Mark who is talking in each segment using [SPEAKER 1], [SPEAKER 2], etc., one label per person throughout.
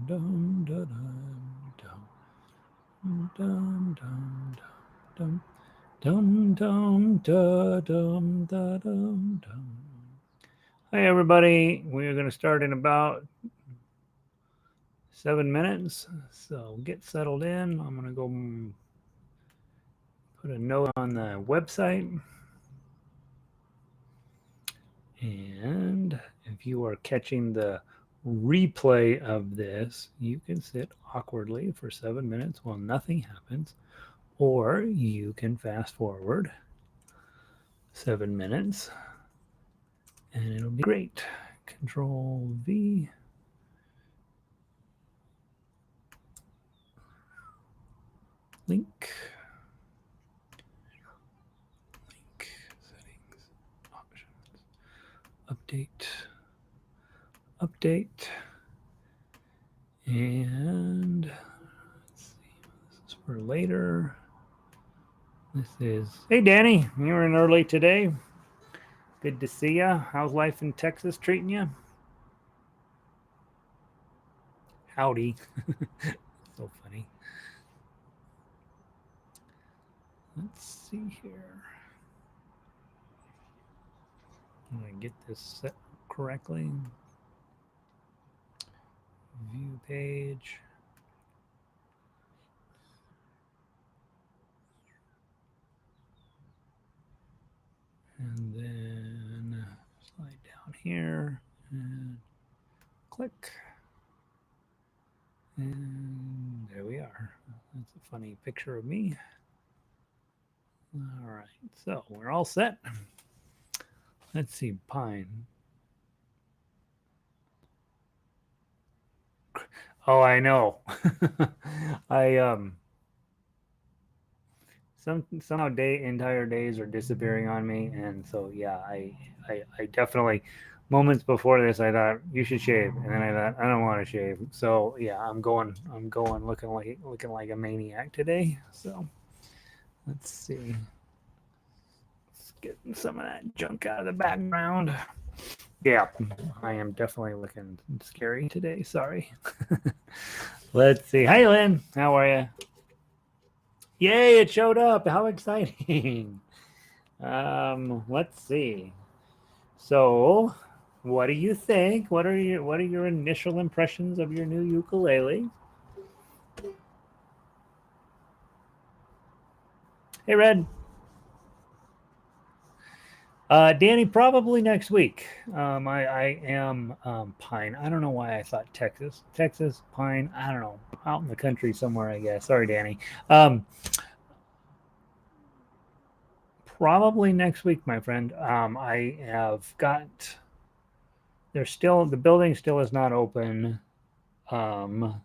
[SPEAKER 1] dum, da, dum, dum, dum, dum, dum, da, dum, da, dum, dum. Hi, everybody. We're going to start in about 7 minutes. So get settled in. I'm going to go put a note on the website. And if you are catching the replay of this, you can sit awkwardly for 7 minutes while nothing happens, or you can fast forward 7 minutes and it'll be great. Control V. Link. Settings. Options. Update. Update. And let's see. This is for later. This is, hey Danny, you were in early today. Good to see ya. How's life in Texas treating you? Howdy. So funny. Let's see here. I'm going to get this set correctly. View page. And then slide down here and click. And there we are. That's a funny picture of me. All right, so we're all set. Let's see, Pine. Oh, I know. I somehow entire days are disappearing on me, and so yeah, I definitely, moments before this I thought you should shave, and then I thought I don't want to shave. So yeah, I'm going looking like a maniac today. So let's see. Let's get some of that junk out of the background. Yeah, I am definitely looking scary today. Sorry. Let's see. Hi, Lynn. How are you? Yay, it showed up. How exciting. Let's see. So, what do you think? What are your initial impressions of your new ukulele? Hey, Red. Danny, probably next week. I am Pine. I don't know why I thought Texas. Texas, Pine. I don't know. Out in the country somewhere, I guess. Sorry, Danny. Probably next week, my friend. I have got. There's still the building still is not open. Um,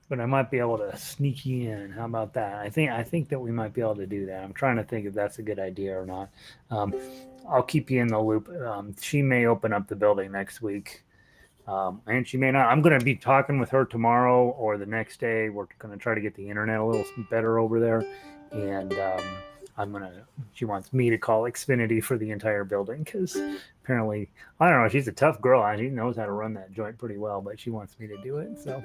[SPEAKER 1] but I might be able to sneak you in. How about that? I think that we might be able to do that. I'm trying to think if that's a good idea or not. Um, I'll keep you in the loop. She may open up the building next week, and she may not. I'm going to be talking with her tomorrow or the next day. We're going to try to get the internet a little better over there, and I'm gonna. She wants me to call Xfinity for the entire building because apparently I don't know. She's a tough girl. She knows how to run that joint pretty well, but she wants me to do it. So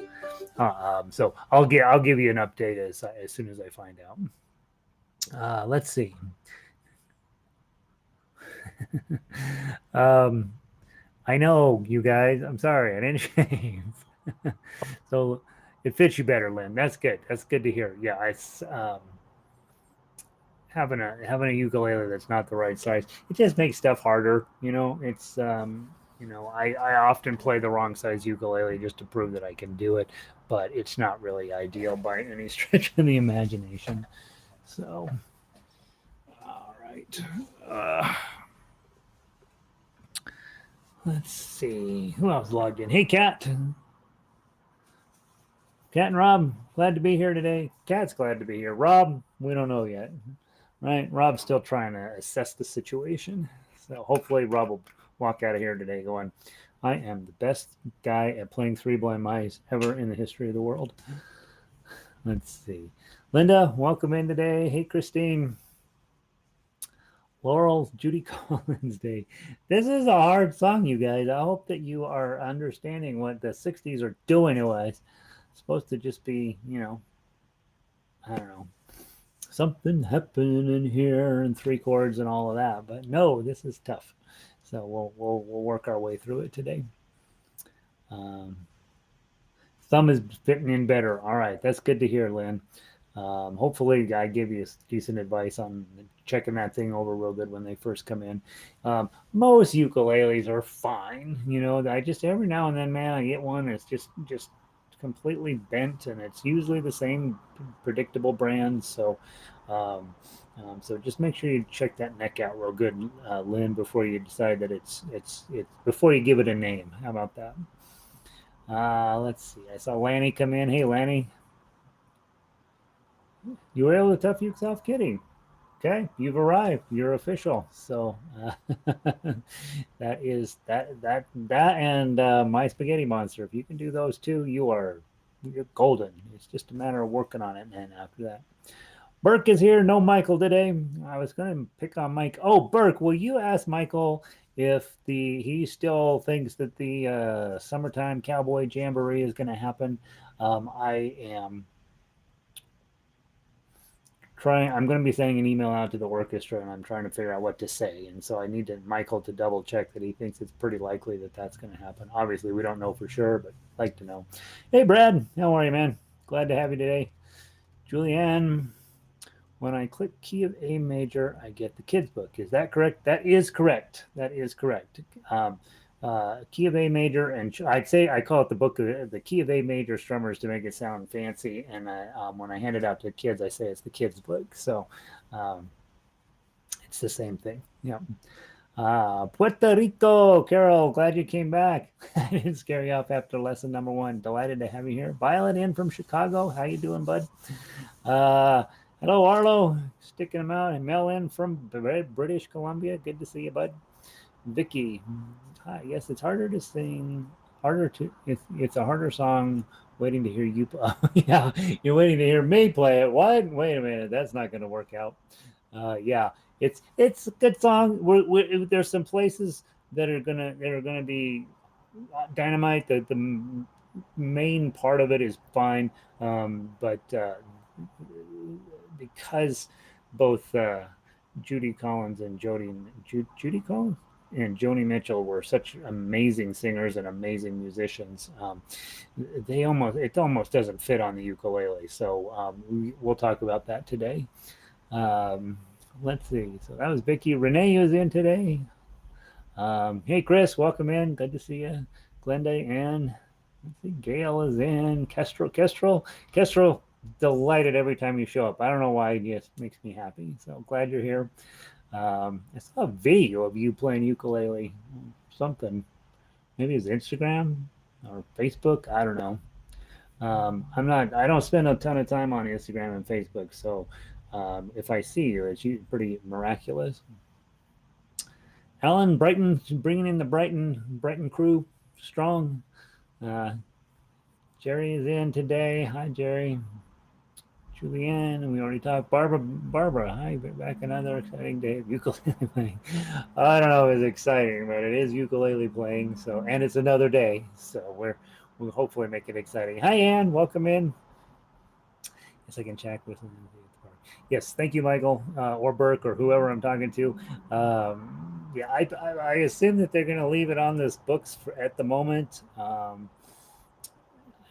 [SPEAKER 1] I'll give you an update as soon as I find out. Let's see. um, I know you guys. I'm sorry, I didn't shave. So it fits you better, Lynn. That's good. That's good to hear. Yeah, having a ukulele that's not the right size, it just makes stuff harder. I often play the wrong size ukulele just to prove that I can do it, but it's not really ideal by any stretch of the imagination. So, all right. Let's see who else logged in. Hey, Cat and Rob, glad to be here today. Cat's glad to be here. Rob, we don't know yet, right? Rob's still trying to assess the situation. So hopefully Rob will walk out of here today going, I am the best guy at playing Three Blind Mice ever in the history of the world. Let's see. Linda, welcome in today. Hey, Christine. Laurel's Judy Collins Day. This is a hard song, you guys. I hope that you are understanding what the 60s are doing to us. It's supposed to just be, I don't know, something happening here and three chords and all of that. But no, this is tough. So we'll work our way through it today. Um, Thumb is fitting in better. All right, that's good to hear, Lynn. Hopefully, I give you decent advice on checking that thing over real good when they first come in. Most ukuleles are fine. I just every now and then, man, I get one that's just completely bent, and it's usually the same predictable brand. Um, so just make sure you check that neck out real good, Lynn, before you decide that it's before you give it a name. How about that? Let's see. I saw Lanny come in. Hey, Lanny, you were able to tough yourself kidding. Okay, you've arrived. You're official. So that is that and my spaghetti monster. If you can do those two, you're golden. It's just a matter of working on it, man. After that, Burke is here. No Michael today. I was going to pick on Mike. Oh, Burke, will you ask Michael if he still thinks that the summertime cowboy jamboree is going to happen? I am trying. I'm going to be sending an email out to the orchestra, and I'm trying to figure out what to say. And so I need Michael to double check that he thinks it's pretty likely that that's going to happen. Obviously, we don't know for sure, but I'd like to know. Hey, Brad, how are you, man? Glad to have you today. Julianne, when I click key of A major, I get the kids book. Is that correct? That is correct. That is correct. Key of A major, and I'd say I call it the book of the Key of A major strummers to make it sound fancy. And when I hand it out to kids, I say it's the kids book. So um, it's the same thing. Yeah. Puerto Rico, Carol, glad you came back. I didn't scare you off after lesson number one. Delighted to have you here. Violet in from Chicago. How you doing, bud? Uh, Hello, Arlo, sticking them out. And Mel in from British Columbia. Good to see you, bud. Vicky, hi. Yes, it's harder to sing. It's a harder song. Waiting to hear you. Yeah, you're waiting to hear me play it. What? Wait a minute. That's not going to work out. Yeah, it's a good song. There's some places that are gonna be dynamite. The main part of it is fine, but because both Judy Collins and Judy Collins and Joni Mitchell were such amazing singers and amazing musicians. It almost doesn't fit on the ukulele. So we'll talk about that today. Um, let's see. So that was Vicky. Renee is in today. Hey, Chris, welcome in. Good to see you. Glenda and let's see, Gail is in. Kestrel, delighted every time you show up. I don't know why, it just makes me happy. So glad you're here. I saw a video of you playing ukulele. Something. Maybe it's Instagram or Facebook. I don't know. I'm not. I don't spend a ton of time on Instagram and Facebook. So if I see you, it's pretty miraculous. Alan Brighton bringing in the Brighton crew strong. Uh, Jerry is in today. Hi, Jerry. Julianne, and we already talked. Barbara, hi, back another exciting day of ukulele playing. I don't know if it's exciting, but it is ukulele playing. So, and it's another day. So we'll hopefully make it exciting. Hi, Ann, welcome in. Yes, I can check with him. Yes, thank you, Michael, or Burke, or whoever I'm talking to. Yeah, I assume that they're going to leave it on this books at the moment.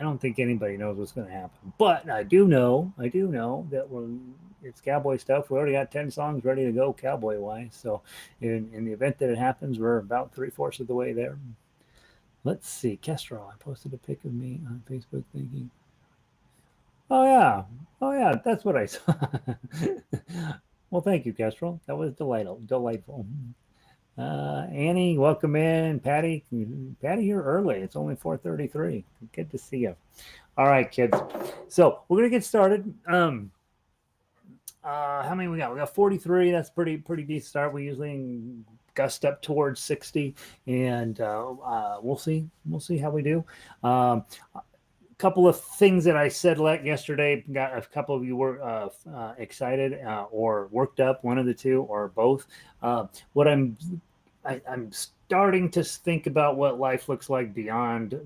[SPEAKER 1] I don't think anybody knows what's going to happen, but I do know that it's cowboy stuff. We already got 10 songs ready to go cowboy wise. So, in the event that it happens, we're about 3/4 of the way there. Let's see, Kestrel. I posted a pic of me on Facebook thinking, oh yeah, oh yeah, that's what I saw. Well, thank you, Kestrel. That was delightful. Annie, welcome in. Patty, you're early. It's only 4:33. Good to see you. All right, kids. So we're gonna get started. How many we got? We got 43. That's pretty decent start. We usually gust up towards 60, and we'll see how we do. Um, couple of things that I said yesterday got a couple of you were excited or worked up, one of the two or both. What I'm starting to think about what life looks like beyond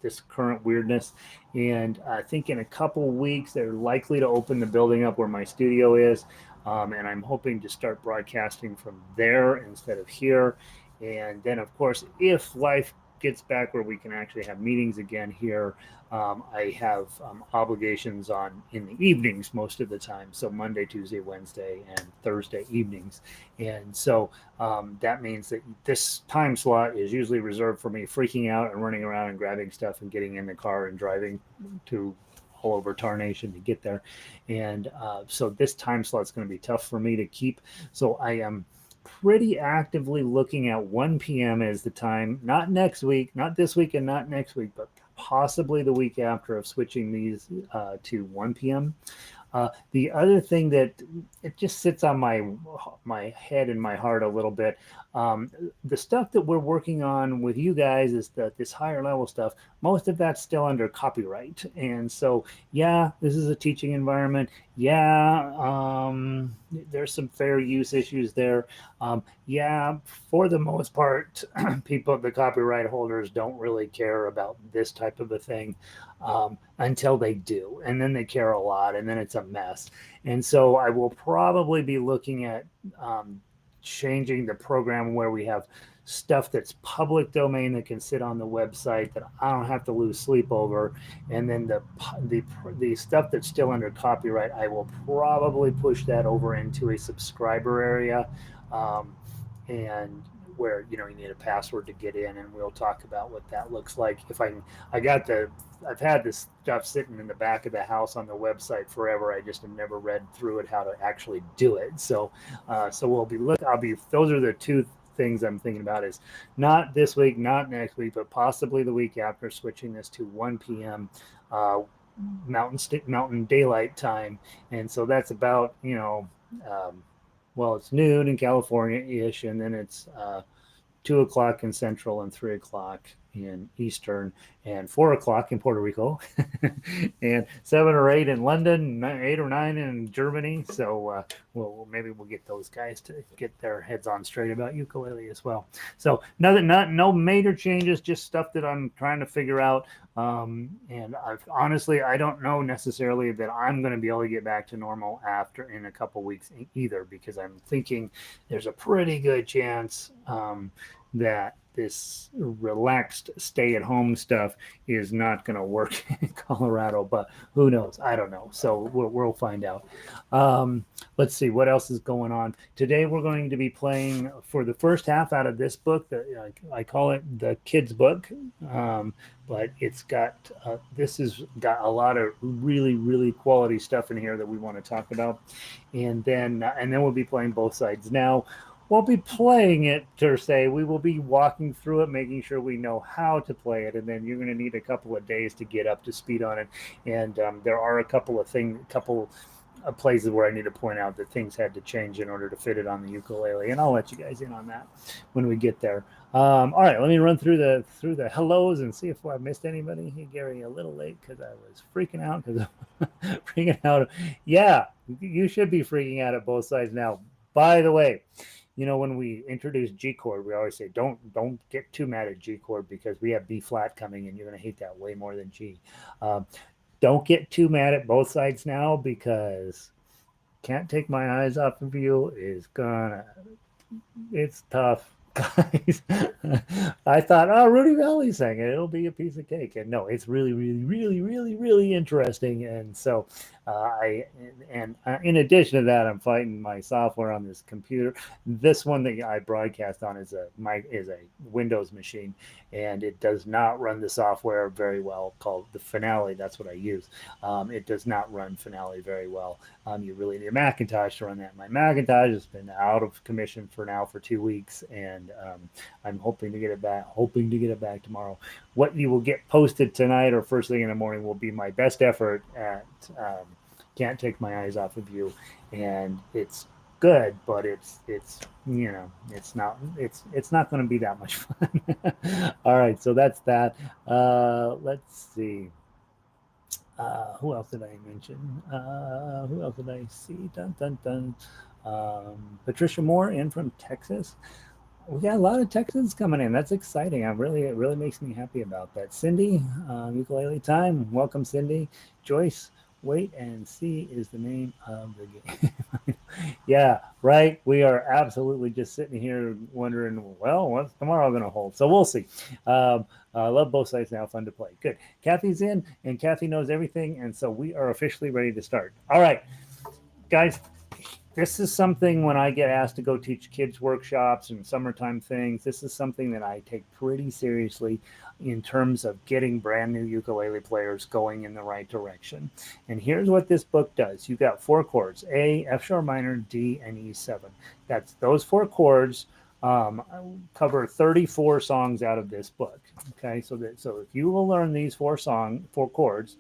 [SPEAKER 1] this current weirdness. And I think in a couple weeks, they're likely to open the building up where my studio is. And I'm hoping to start broadcasting from there instead of here. And then, of course, if life gets back where we can actually have meetings again here, I have obligations on in the evenings most of the time. So Monday, Tuesday, Wednesday, and Thursday evenings. And so that means that this time slot is usually reserved for me freaking out and running around and grabbing stuff and getting in the car and driving to all over Tarnation to get there. And so this time slot is going to be tough for me to keep. So I am pretty actively looking at 1 p.m. as the time, not next week, not this week and not next week, but possibly the week after of switching these to 1 p.m. The other thing that it just sits on my head and my heart a little bit. The stuff that we're working on with you guys is that this higher level stuff. Most of that's still under copyright, and so yeah, this is a teaching environment. Yeah, there's some fair use issues there. Yeah, for the most part, people, the copyright holders, don't really care about this type of a thing until they do, and then they care a lot, and then it's a mess. And so I will probably be looking at changing the program where we have stuff that's public domain that can sit on the website that I don't have to lose sleep over, and then the stuff that's still under copyright, I will probably push that over into a subscriber area, and where you need a password to get in, and we'll talk about what that looks like. If I got the I've had this stuff sitting in the back of the house on the website forever. I just have never read through it how to actually do it. So I'll be those are the two things I'm thinking about, is not this week, not next week, but possibly the week after, switching this to 1 p.m. Mountain Daylight Time. And so that's about well, it's noon in California ish, and then it's 2 o'clock in Central and 3 o'clock in Eastern, and 4 o'clock in Puerto Rico, and 7 or 8 in London, 8 or 9 in Germany. So maybe we'll get those guys to get their heads on straight about ukulele as well. So no major changes, just stuff that I'm trying to figure out. And honestly, I don't know necessarily that I'm going to be able to get back to normal after in a couple weeks either, because I'm thinking there's a pretty good chance that this relaxed stay-at-home stuff is not going to work in Colorado, but who knows? I don't know. So we'll find out. Let's see what else is going on. Today we're going to be playing for the first half out of this book. I call it the kids book, but it's got this has got a lot of really, really quality stuff in here that we want to talk about, and then we'll be playing both sides. Now, won't be playing it per se. We will be walking through it, making sure we know how to play it, and then you're going to need a couple of days to get up to speed on it. And there are a couple of places where I need to point out that things had to change in order to fit it on the ukulele, and I'll let you guys in on that when we get there. All right, let me run through the hellos and see if I missed anybody. Hey, Gary, a little late because I was freaking out freaking out. Yeah, you should be freaking out at both sides now. By the way, when we introduce G chord, we always say don't get too mad at G chord, because we have B flat coming, and you're going to hate that way more than G. Don't get too mad at both sides now, because Can't Take My Eyes Off of You it's tough. Guys, I thought, Rudy Valley sang it, it'll be a piece of cake, and no, it's really, really, really, really, really interesting. And so in addition to that, I'm fighting my software on this computer. This one that I broadcast on is a Windows machine, and it does not run the software very well, called the Finale. That's what I use. It does not run Finale very well. You really need a Macintosh to run that. My Macintosh has been out of commission for 2 weeks, and I'm hoping to get it back tomorrow. What you will get posted tonight or first thing in the morning will be my best effort at Can't Take My Eyes Off of You, and it's good, but it's it's not going to be that much fun. All right, so that's that. Let's see. Who else did I mention? Who else did I see? Dun dun dun. Patricia Moore in from Texas. We got a lot of Texans coming in. That's exciting. It really makes me happy about that. Cindy, ukulele time. Welcome, Cindy. Joyce, wait and see is the name of the game. Yeah, right. We are absolutely just sitting here wondering, well, what's tomorrow going to hold? So we'll see. I love both sides now. Fun to play. Good. Kathy's in, and Kathy knows everything, and so we are officially ready to start. All right, guys, this is something when I get asked to go teach kids workshops and summertime things, this is something that I take pretty seriously in terms of getting brand new ukulele players going in the right direction. And here's what this book does. You've got four chords, A, F sharp minor, D, and E7. That's those four chords cover 34 songs out of this book. Okay, so if you will learn these four chords,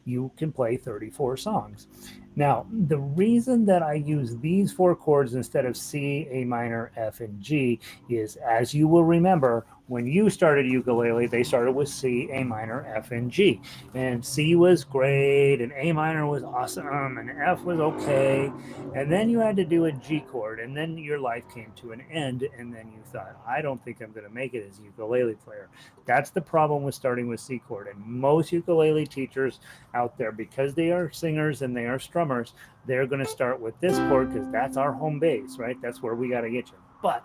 [SPEAKER 1] you can play 34 songs. Now, the reason that I use these four chords instead of C, A minor, F, and G is, as you will remember, when you started ukulele, they started with C, A minor, F, and G. And C was great, and A minor was awesome, and F was okay. And then you had to do a G chord, and then your life came to an end, and then you thought, I don't think I'm going to make it as a ukulele player. That's the problem with starting with C chord. And most ukulele teachers out there, because they are singers and they are strummers, they're going to start with this chord because that's our home base, right? That's where we got to get you. But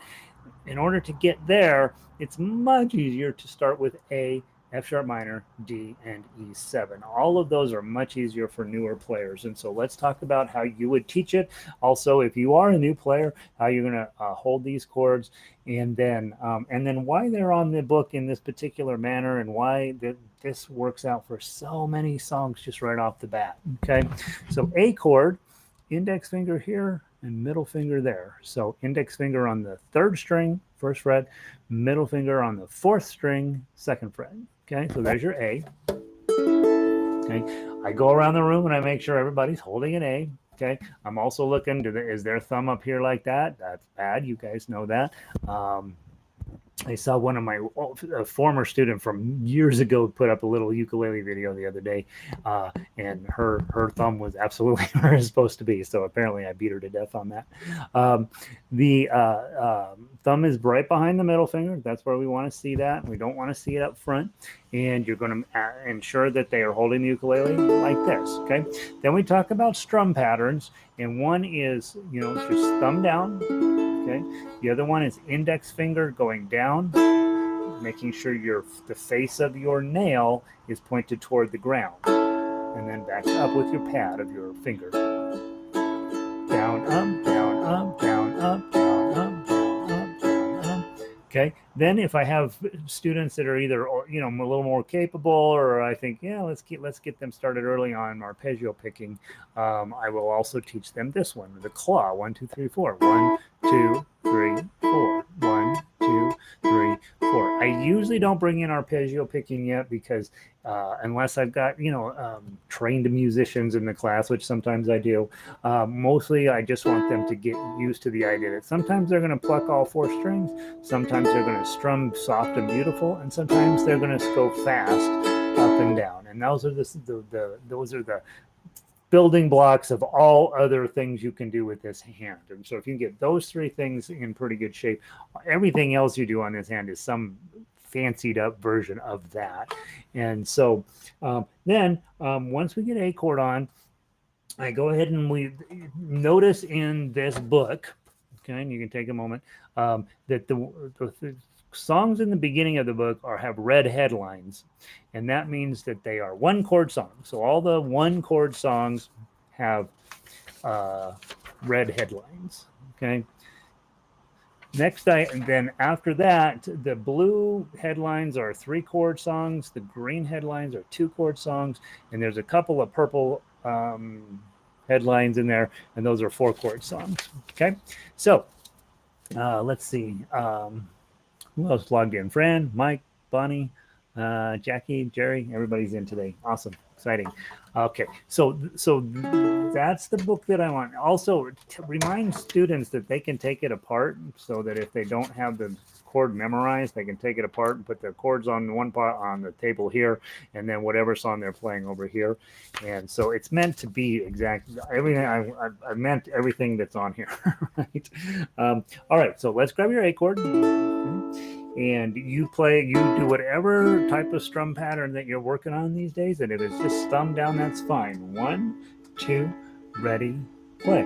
[SPEAKER 1] in order to get there, it's much easier to start with A, F sharp minor, D, and E7. All of those are much easier for newer players. And so let's talk about how you would teach it. Also, if you are a new player, how you're going to hold these chords, and then why they're on the book in this particular manner, and why this works out for so many songs just right off the bat. Okay, so A chord, index finger here and middle finger there. So index finger on the third string, first fret, middle finger on the fourth string, second fret. Okay, so there's your A. Okay, I go around the room and I make sure everybody's holding an A. Okay, I'm also looking, is their thumb up here like that? That's bad. You guys know that. I saw one of my a former student from years ago put up a little ukulele video the other day, and her thumb was absolutely where it's supposed to be. So apparently I beat her to death on that. The thumb is right behind the middle finger. That's where we want to see that. We don't want to see it up front. And you're going to ensure that they are holding the ukulele like this. Okay. Then we talk about strum patterns, and one is, just thumb down. Okay. The other one is index finger going down, making sure the face of your nail is pointed toward the ground, and then back up with your pad of your finger. Down, up, down, up, down, up, down, up, down, up, down, up. Okay. Then if I have students that are either, a little more capable, or I think, let's get them started early on arpeggio picking, I will also teach them this one, the claw. 1, 2, 3, 4. 1, 2, 3, 4. 1, 2, 3, 4. I usually don't bring in arpeggio picking yet because unless I've got trained musicians in the class, which sometimes I do, mostly I just want them to get used to the idea that sometimes they're going to pluck all four strings, sometimes they're going to strum soft and beautiful, and sometimes they're going to go fast up and down. And those are the building blocks of all other things you can do with this hand. And so if you can get those three things in pretty good shape, everything else you do on this hand is some fancied up version of that. And so then once we get A chord on, I go ahead and we notice in this book, okay, and you can take a moment, that the songs in the beginning of the book have red headlines, and that means that they are one chord songs. So all the one chord songs have red headlines. Okay. Then after that, the blue headlines are 3 chord songs, the green headlines are 2 chord songs, and there's a couple of purple headlines in there, and those are 4 chord songs. Okay, so let's see. Who else logged in? Fran, Mike, Bonnie, Jackie, Jerry, everybody's in today. Awesome, exciting. Okay, so that's the book that I want. Also, remind students that they can take it apart so that if they don't have the chord memorized, they can take it apart and put their chords on one part on the table here, and then whatever song they're playing over here. And so it's meant to be exact everything. I meant everything that's on here, right? All right, so let's grab your A chord. And you do whatever type of strum pattern that you're working on these days. And if it's just thumb down, that's fine. 1, 2, ready, play.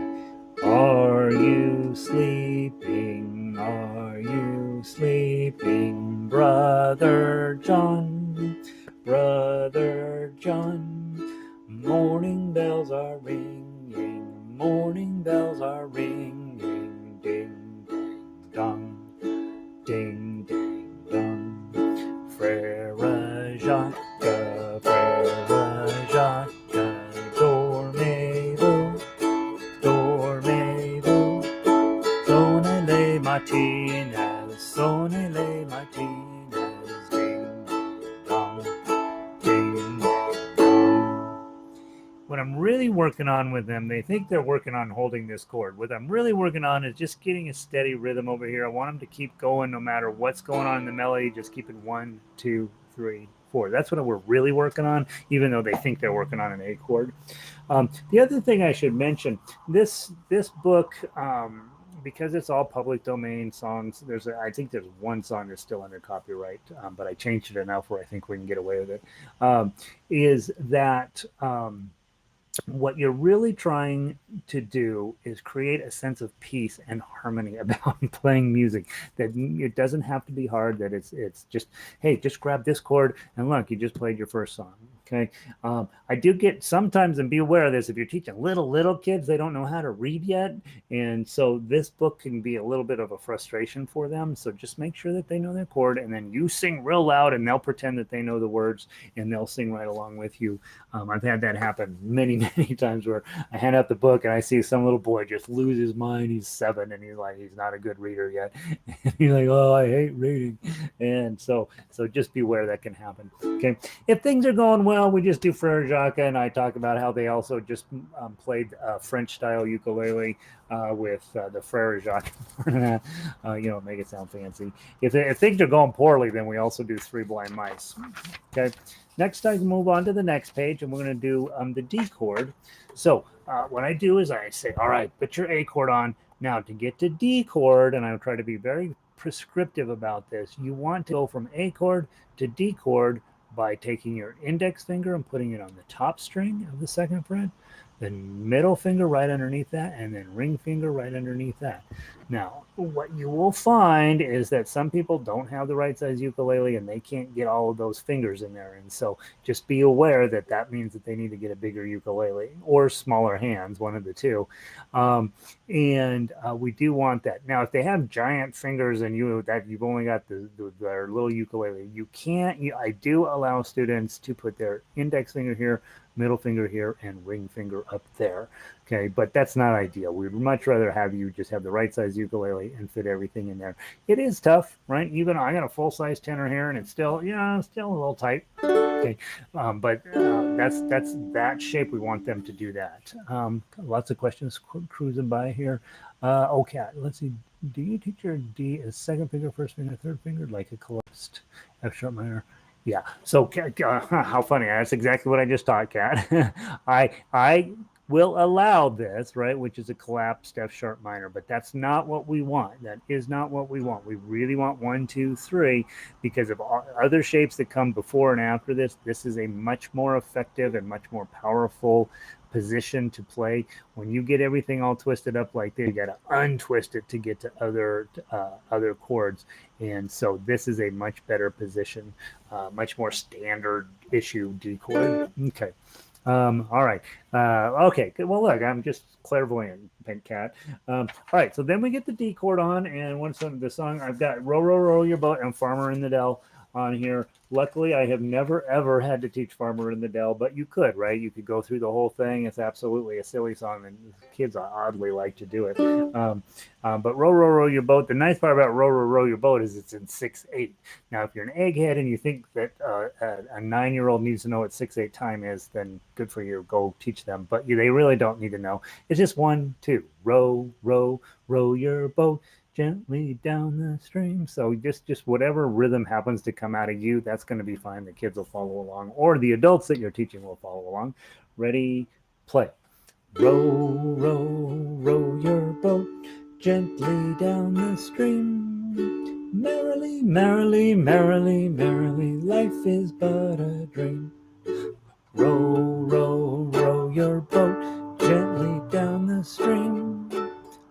[SPEAKER 1] Are you sleeping? Are you sleeping, Brother John? Brother John, morning bells are ringing, morning bells are ringing, ding, ding, dong, ding, ding, dong. Frere Jacques, Frere Jacques, dormez-vous, dormez-vous, sonnez les matines, sonnez les matines, ding, dong, ding, dong. What I'm really working on with them, they think they're working on holding this chord. What I'm really working on is just getting a steady rhythm over here. I want them to keep going no matter what's going on in the melody. Just keep it 1, 2, 3, 4. That's what we're really working on, even though they think they're working on an A chord. The other thing I should mention, this book, because it's all public domain songs, I think there's one song that's still under copyright, but I changed it enough where I think we can get away with it. Is that what you're really trying to do is create a sense of peace and harmony about playing music, that it doesn't have to be hard, that it's just, hey, just grab this chord and look, you just played your first song. Okay. I do get sometimes, and be aware of this, if you're teaching little kids, they don't know how to read yet. And so this book can be a little bit of a frustration for them. So just make sure that they know their chord, and then you sing real loud and they'll pretend that they know the words and they'll sing right along with you. I've had that happen many times where I hand out the book and I see some little boy just lose his mind. He's 7 and he's not a good reader yet. And he's like, oh, I hate reading. And so just beware that can happen. Okay. If things are going well, we just do Frere Jacques, and I talk about how they also just played French style ukulele with the Frere Jacques. Make it sound fancy. If things are going poorly, then we also do Three Blind Mice. Okay. Next, I move on to the next page, and we're going to do the D chord. So what I do is I say, all right, put your A chord on. Now, to get to D chord, and I'll try to be very prescriptive about this, you want to go from A chord to D chord by taking your index finger and putting it on the top string of the second fret, then middle finger right underneath that, and then ring finger right underneath that. Now, what you will find is that some people don't have the right size ukulele and they can't get all of those fingers in there. And so just be aware that that means that they need to get a bigger ukulele or smaller hands, one of the two. We do want that. Now, if they have giant fingers and you've only got their little ukulele, you can't. I do allow students to put their index finger here, middle finger here, and ring finger up there. Okay, but that's not ideal. We'd much rather have you just have the right size ukulele and fit everything in there. It is tough, right? Even I got a full size tenor here, and it's still a little tight. Okay, but that's that shape. We want them to do that. Lots of questions cruising by here. Okay, let's see. Do you teach your D as second finger, first finger, third finger, like a collapsed F sharp minor? Yeah. So how funny. That's exactly what I just taught, Kat. I will allow this, right, which is a collapsed F sharp minor, but that's not what we want. That is not what we want. We really want 1, 2, 3, because of other shapes that come before and after this. This is a much more effective and much more powerful position to play. When you get everything all twisted up like this, you got to untwist it to get to other chords. And so this is a much better position, much more standard issue D chord. Okay. All right. Okay. Good. Well, look, I'm just clairvoyant, Pink Cat. All right. So then we get the D chord on, and once the song, I've got Row, Row, Row Your Boat and Farmer in the Dell. on here. Luckily, I have never ever had to teach Farmer in the Dell, but you could, right? You could go through the whole thing. It's absolutely a silly song, and kids oddly like to do it. But row, row, row your boat. The nice part about row, row, row your boat is it's in 6/8. Now, if you're an egghead and you think that a 9-year-old needs to know what 6/8 time is, then good for you. Go teach them. But they really don't need to know. It's just 1, 2. Row, row, row your boat gently down the stream. So just whatever rhythm happens to come out of you, that's going to be fine. The kids will follow along, or the adults that you're teaching will follow along. Ready, play. Row, row, row your boat gently down the stream. Merrily, merrily, merrily, merrily, life is but a dream. Row, row, row your boat gently down the stream.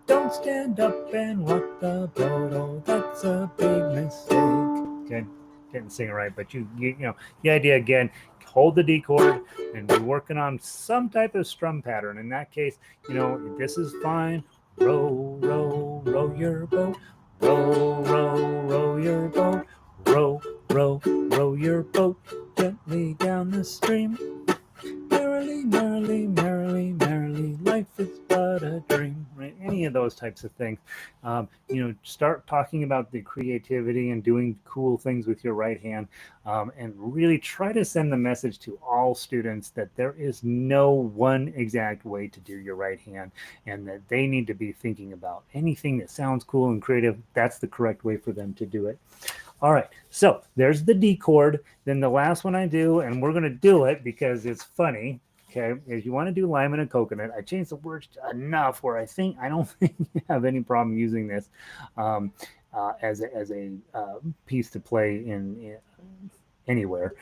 [SPEAKER 1] Don't stand up and rock the boat, oh, that's a big mistake. Okay, didn't sing it right, but you know the idea again. Hold the D chord and be working on some type of strum pattern. In that case, this is fine. Row, row, row your boat. Row, row, row your boat. Row, row, row your boat gently down the stream. Merrily, merrily, merrily, merrily, life is but a dream. Right? Any of those types of things. Start talking about the creativity and doing cool things with your right hand, and really try to send the message to all students that there is no one exact way to do your right hand, and that they need to be thinking about anything that sounds cool and creative. That's the correct way for them to do it. All right, so there's the D chord. Then the last one I do, and we're going to do it because it's funny, okay, is you want to do lime and a coconut. I changed the words enough where I don't think you have any problem using this as a piece to play in anywhere.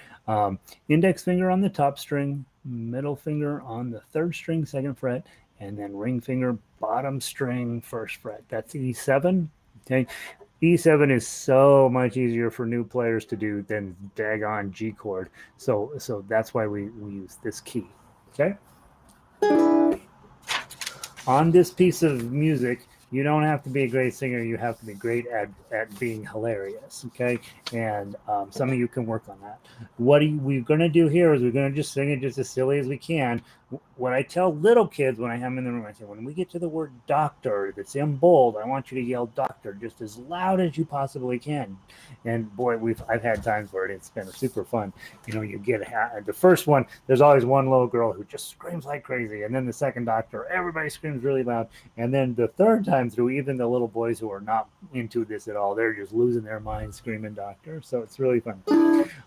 [SPEAKER 1] Index finger on the top string, middle finger on the third string, second fret, and then ring finger, bottom string, first fret. That's E7. Okay. E7 is so much easier for new players to do than daggone G chord. So that's why we use this key. Okay. On this piece of music, you don't have to be a great singer. You have to be great at being hilarious. Okay. And some of you can work on that. What we're going to do here is we're going to just sing it just as silly as we can. What I tell little kids when I have them in the room, I say, when we get to the word doctor that's in bold, I want you to yell doctor just as loud as you possibly can. And boy, I've had times where it's been super fun. You get the first one, there's always one little girl who just screams like crazy. And then the second doctor, everybody screams really loud. And then the third time through, even the little boys who are not into this at all, they're just losing their minds screaming doctor. So it's really fun.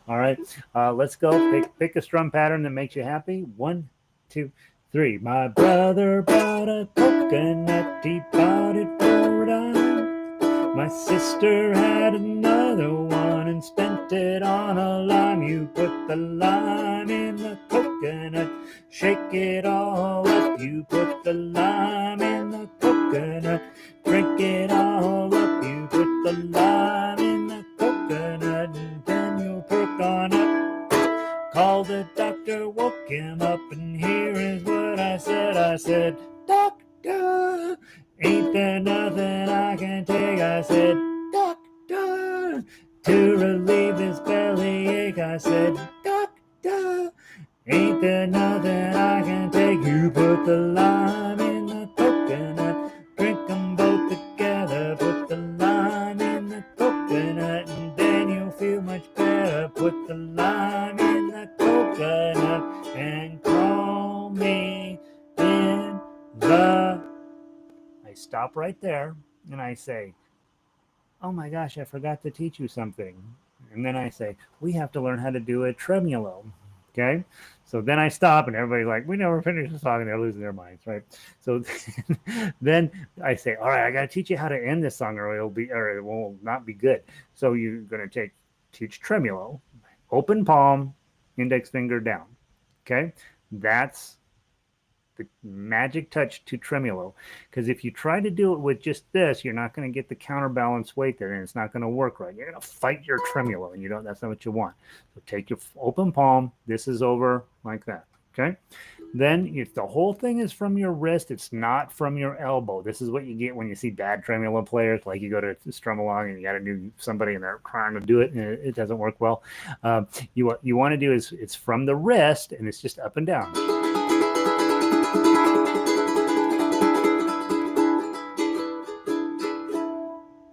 [SPEAKER 1] All right, let's go. Pick a strum pattern that makes you happy. 1, 2, 3. My brother bought a coconut, he bought it for a dime. My sister had another one and spent it on a lime. You put the lime in the coconut, shake it all up. You put the lime in the coconut, drink it all up. You put the lime in the coconut, and then you'll perk on up. Called the doctor, woke him up, and here is what I said. I said, doctor, ain't there nothing I can take? I said, doctor, to relieve this belly ache. I said, doctor, ain't there nothing I can take? You put the lime in the coconut, drink them both together. Put the lime in the coconut, and then you'll feel much better. Put the lime in the coconut, and call me in the... I stop right there, and I say, oh my gosh, I forgot to teach you something. And then I say, we have to learn how to do a tremolo. Okay. So then I stop, and everybody's like, we never finished the song, and they're losing their minds, right? So then I say, all right, I got to teach you how to end this song, or it will not be good. So you're going to teach tremolo, open palm, index finger down. Okay. That's the magic touch to tremolo, because if you try to do it with just this, you're not going to get the counterbalance weight there, and it's not going to work right. You're going to fight your tremolo, and that's not what you want. So take your open palm, this is over like that. Okay, Then if the whole thing is from your wrist, it's not from your elbow. This is what you get when you see bad tremolo players. Like you go to strum along and you got to do somebody and they're trying to do it and it doesn't work well. You want to do is it's from the wrist and it's just up and down.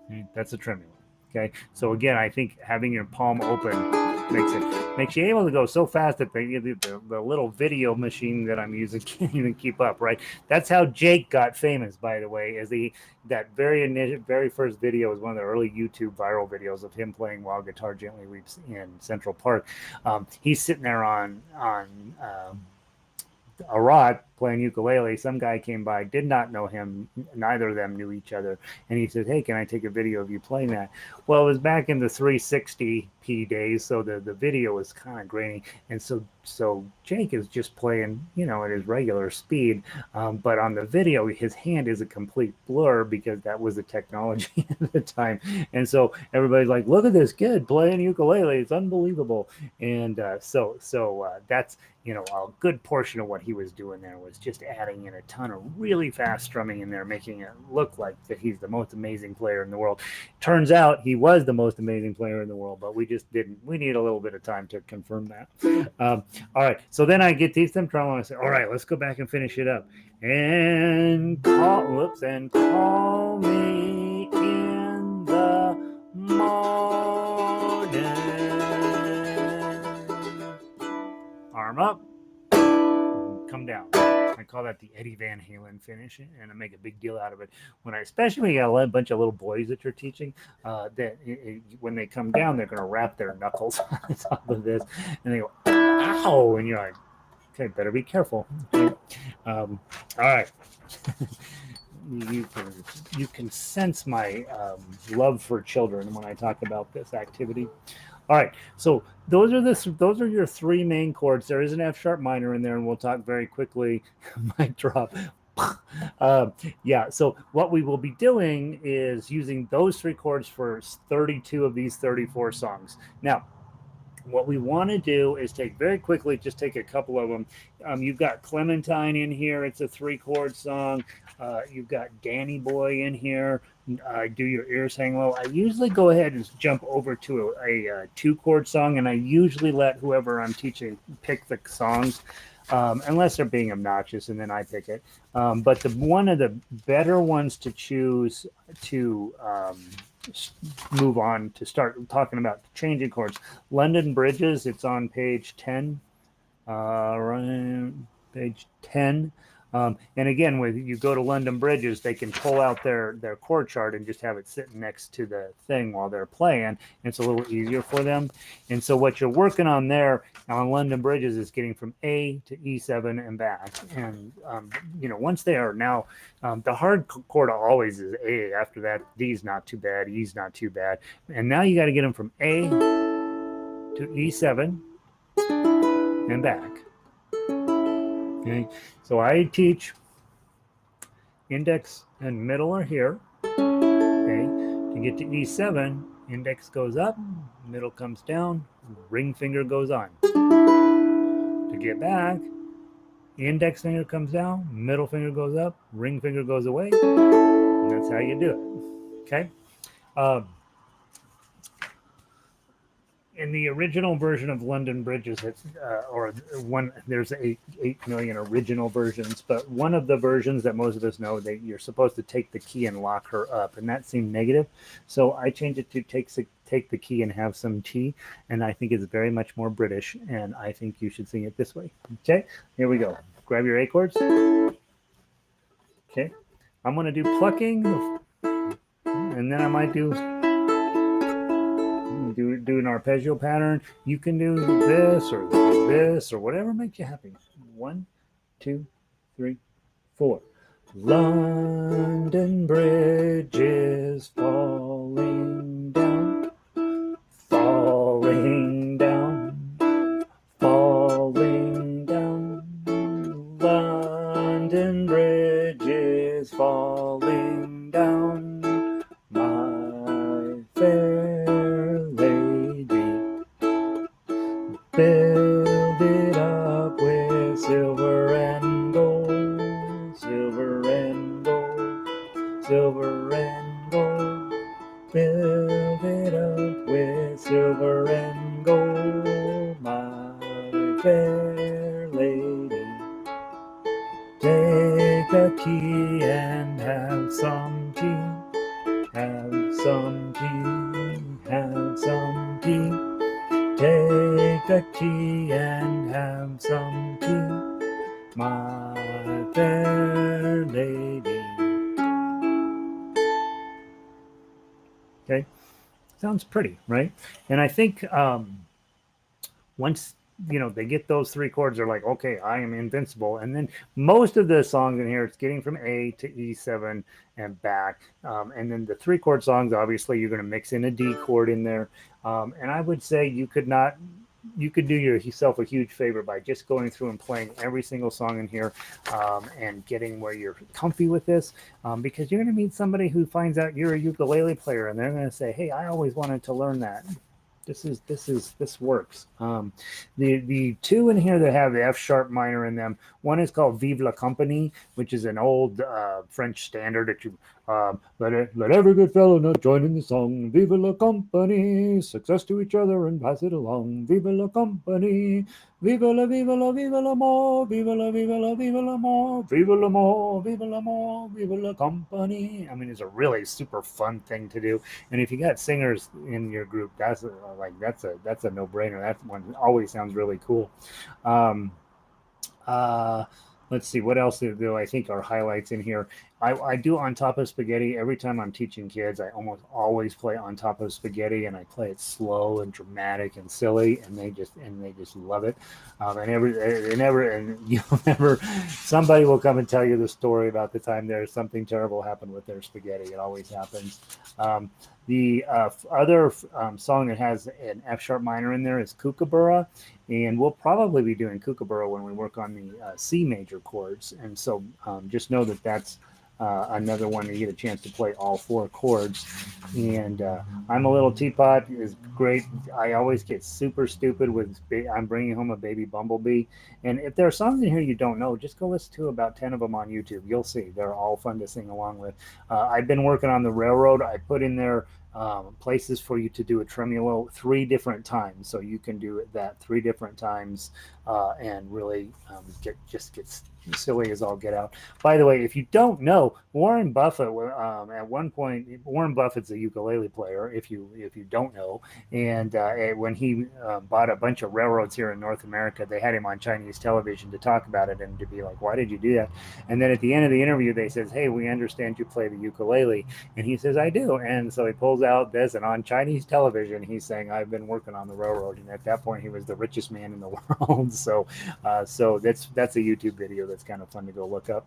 [SPEAKER 1] Okay, that's a tremolo. Okay, so again, I think having your palm open makes you able to go so fast that the little video machine that I'm using can't even keep up. Right, that's how Jake got famous, by the way. Is that very first video was one of the early YouTube viral videos of him playing "While Guitar Gently Weeps" in Central Park. He's sitting there on a rock playing ukulele. Some guy came by, did not know him. Neither of them knew each other. And he said, "Hey, can I take a video of you playing that?" Well, it was back in the 360p days, so the video was kind of grainy. And so Jake is just playing, at his regular speed. But on the video, his hand is a complete blur because that was the technology at the time. And so everybody's like, "Look at this kid playing ukulele. It's unbelievable." And so that's, a good portion of what he was doing there was just adding in a ton of really fast strumming in there, making it look like that he's the most amazing player in the world. Turns out he was the most amazing player in the world, but we just didn't. We need a little bit of time to confirm that. All right, so then I get these them tremolo and I say, "All right, let's go back and finish it up." And call me in the morning. Arm up, come down. I call that the Eddie Van Halen finish, and I make a big deal out of it. Especially when you got a bunch of little boys that you're teaching, when they come down, they're going to wrap their knuckles on top of this, and they go, "Ow!" And you're like, "Okay, better be careful." Okay. All right. You can sense my love for children when I talk about this activity. All right, so those are your three main chords. There is an F sharp minor in there, and we'll talk very quickly. Mic drop. So what we will be doing is using those three chords for 32 of these 34 songs. Now, what we want to do is take a couple of them. You've got Clementine in here. It's a 3-chord song. You've got Danny Boy in here. Do Your Ears Hang Low. I usually go ahead and jump over to a 2-chord song, and I usually let whoever I'm teaching pick the songs. Unless they're being obnoxious, and then I pick it. But one of the better ones to choose to move on to start talking about changing chords. London Bridges, it's on page 10. Page 10. And again, when you go to London Bridges, they can pull out their chord chart and just have it sitting next to the thing while they're playing. It's a little easier for them. And so what you're working on there on London Bridges is getting from A to E7 and back. And, once they are now, the hard chord always is A. After that, D's not too bad, E's not too bad. And now you got to get them from A to E7 and back. Okay, so I teach index and middle are here. Okay, to get to E7, index goes up, middle comes down, ring finger goes on. To get back, index finger comes down, middle finger goes up, ring finger goes away, and that's how you do it. Okay. In the original version of London Bridges, there's 8 million original versions, but one of the versions that most of us know, that you're supposed to take the key and lock her up, and that seemed negative. So I changed it to take the key and have some tea, and I think it's very much more British, and I think you should sing it this way. Okay, here we go. Grab your A chords. Okay, I'm going to do plucking, and then I might do an arpeggio pattern. You can do this or whatever makes you happy. 1, 2, 3, 4. London Bridge is falling down, falling down, falling down. London Bridge is falling down, my fair lady. Build it up with silver and stretchy and have some tea, my fair lady. Okay, sounds pretty, right? And I think once they get those three chords, they're like, okay, I am invincible. And then most of the songs in here, it's getting from A to E7 and back. And then the three chord songs, obviously, you're going to mix in a D chord in there. And I would say you could do yourself a huge favor by just going through and playing every single song in here, and getting where you're comfy with this, because you're going to meet somebody who finds out you're a ukulele player, and they're going to say, hey, I always wanted to learn that. This works. The two in here that have the F sharp minor in them. One is called "Vive la Compagnie," which is an old French standard that you let every good fellow not join in the song. Vive la Compagnie, success to each other and pass it along. Vive la Compagnie, vive la mort, vive la mort, vive la mort, vive la mort, vive la Compagnie. I mean, it's a really super fun thing to do. And if you got singers in your group, that's a no brainer. That one always sounds really cool. Um, uh, let's see what else do I think are highlights in here. I do On Top of Spaghetti every time I'm teaching kids. I almost always play On Top of Spaghetti, and I play it slow and dramatic and silly, and they just love it. And you'll never somebody will come and tell you the story about the time there's something terrible happened with their spaghetti. It always happens. Um, the other song that has an F sharp minor in there is Kookaburra, and we'll probably be doing Kookaburra when we work on the C major chords. And so just know that that's another one you get a chance to play all four chords. And I'm a Little Teapot is great. I always get super stupid with I'm bringing home a baby bumblebee. And if there are songs in here you don't know, just go listen to about 10 of them on YouTube. You'll see they're all fun to sing along with. I've been working on the railroad. I put in there places for you to do a tremolo 3 different times, so you can do that 3 different times, and really get silly as all get out. By the way, if you don't know, Warren Buffett at one point, Warren Buffett's a ukulele player. If you don't know, and when he bought a bunch of railroads here in North America, they had him on Chinese television to talk about it and to be like, "Why did you do that?" And then at the end of the interview, they says, "Hey, we understand you play the ukulele," and he says, "I do." And so he pulls out this, and on Chinese television, he's saying, "I've been working on the railroad." And at that point, he was the richest man in the world. So that's a YouTube video that's kind of fun to go look up.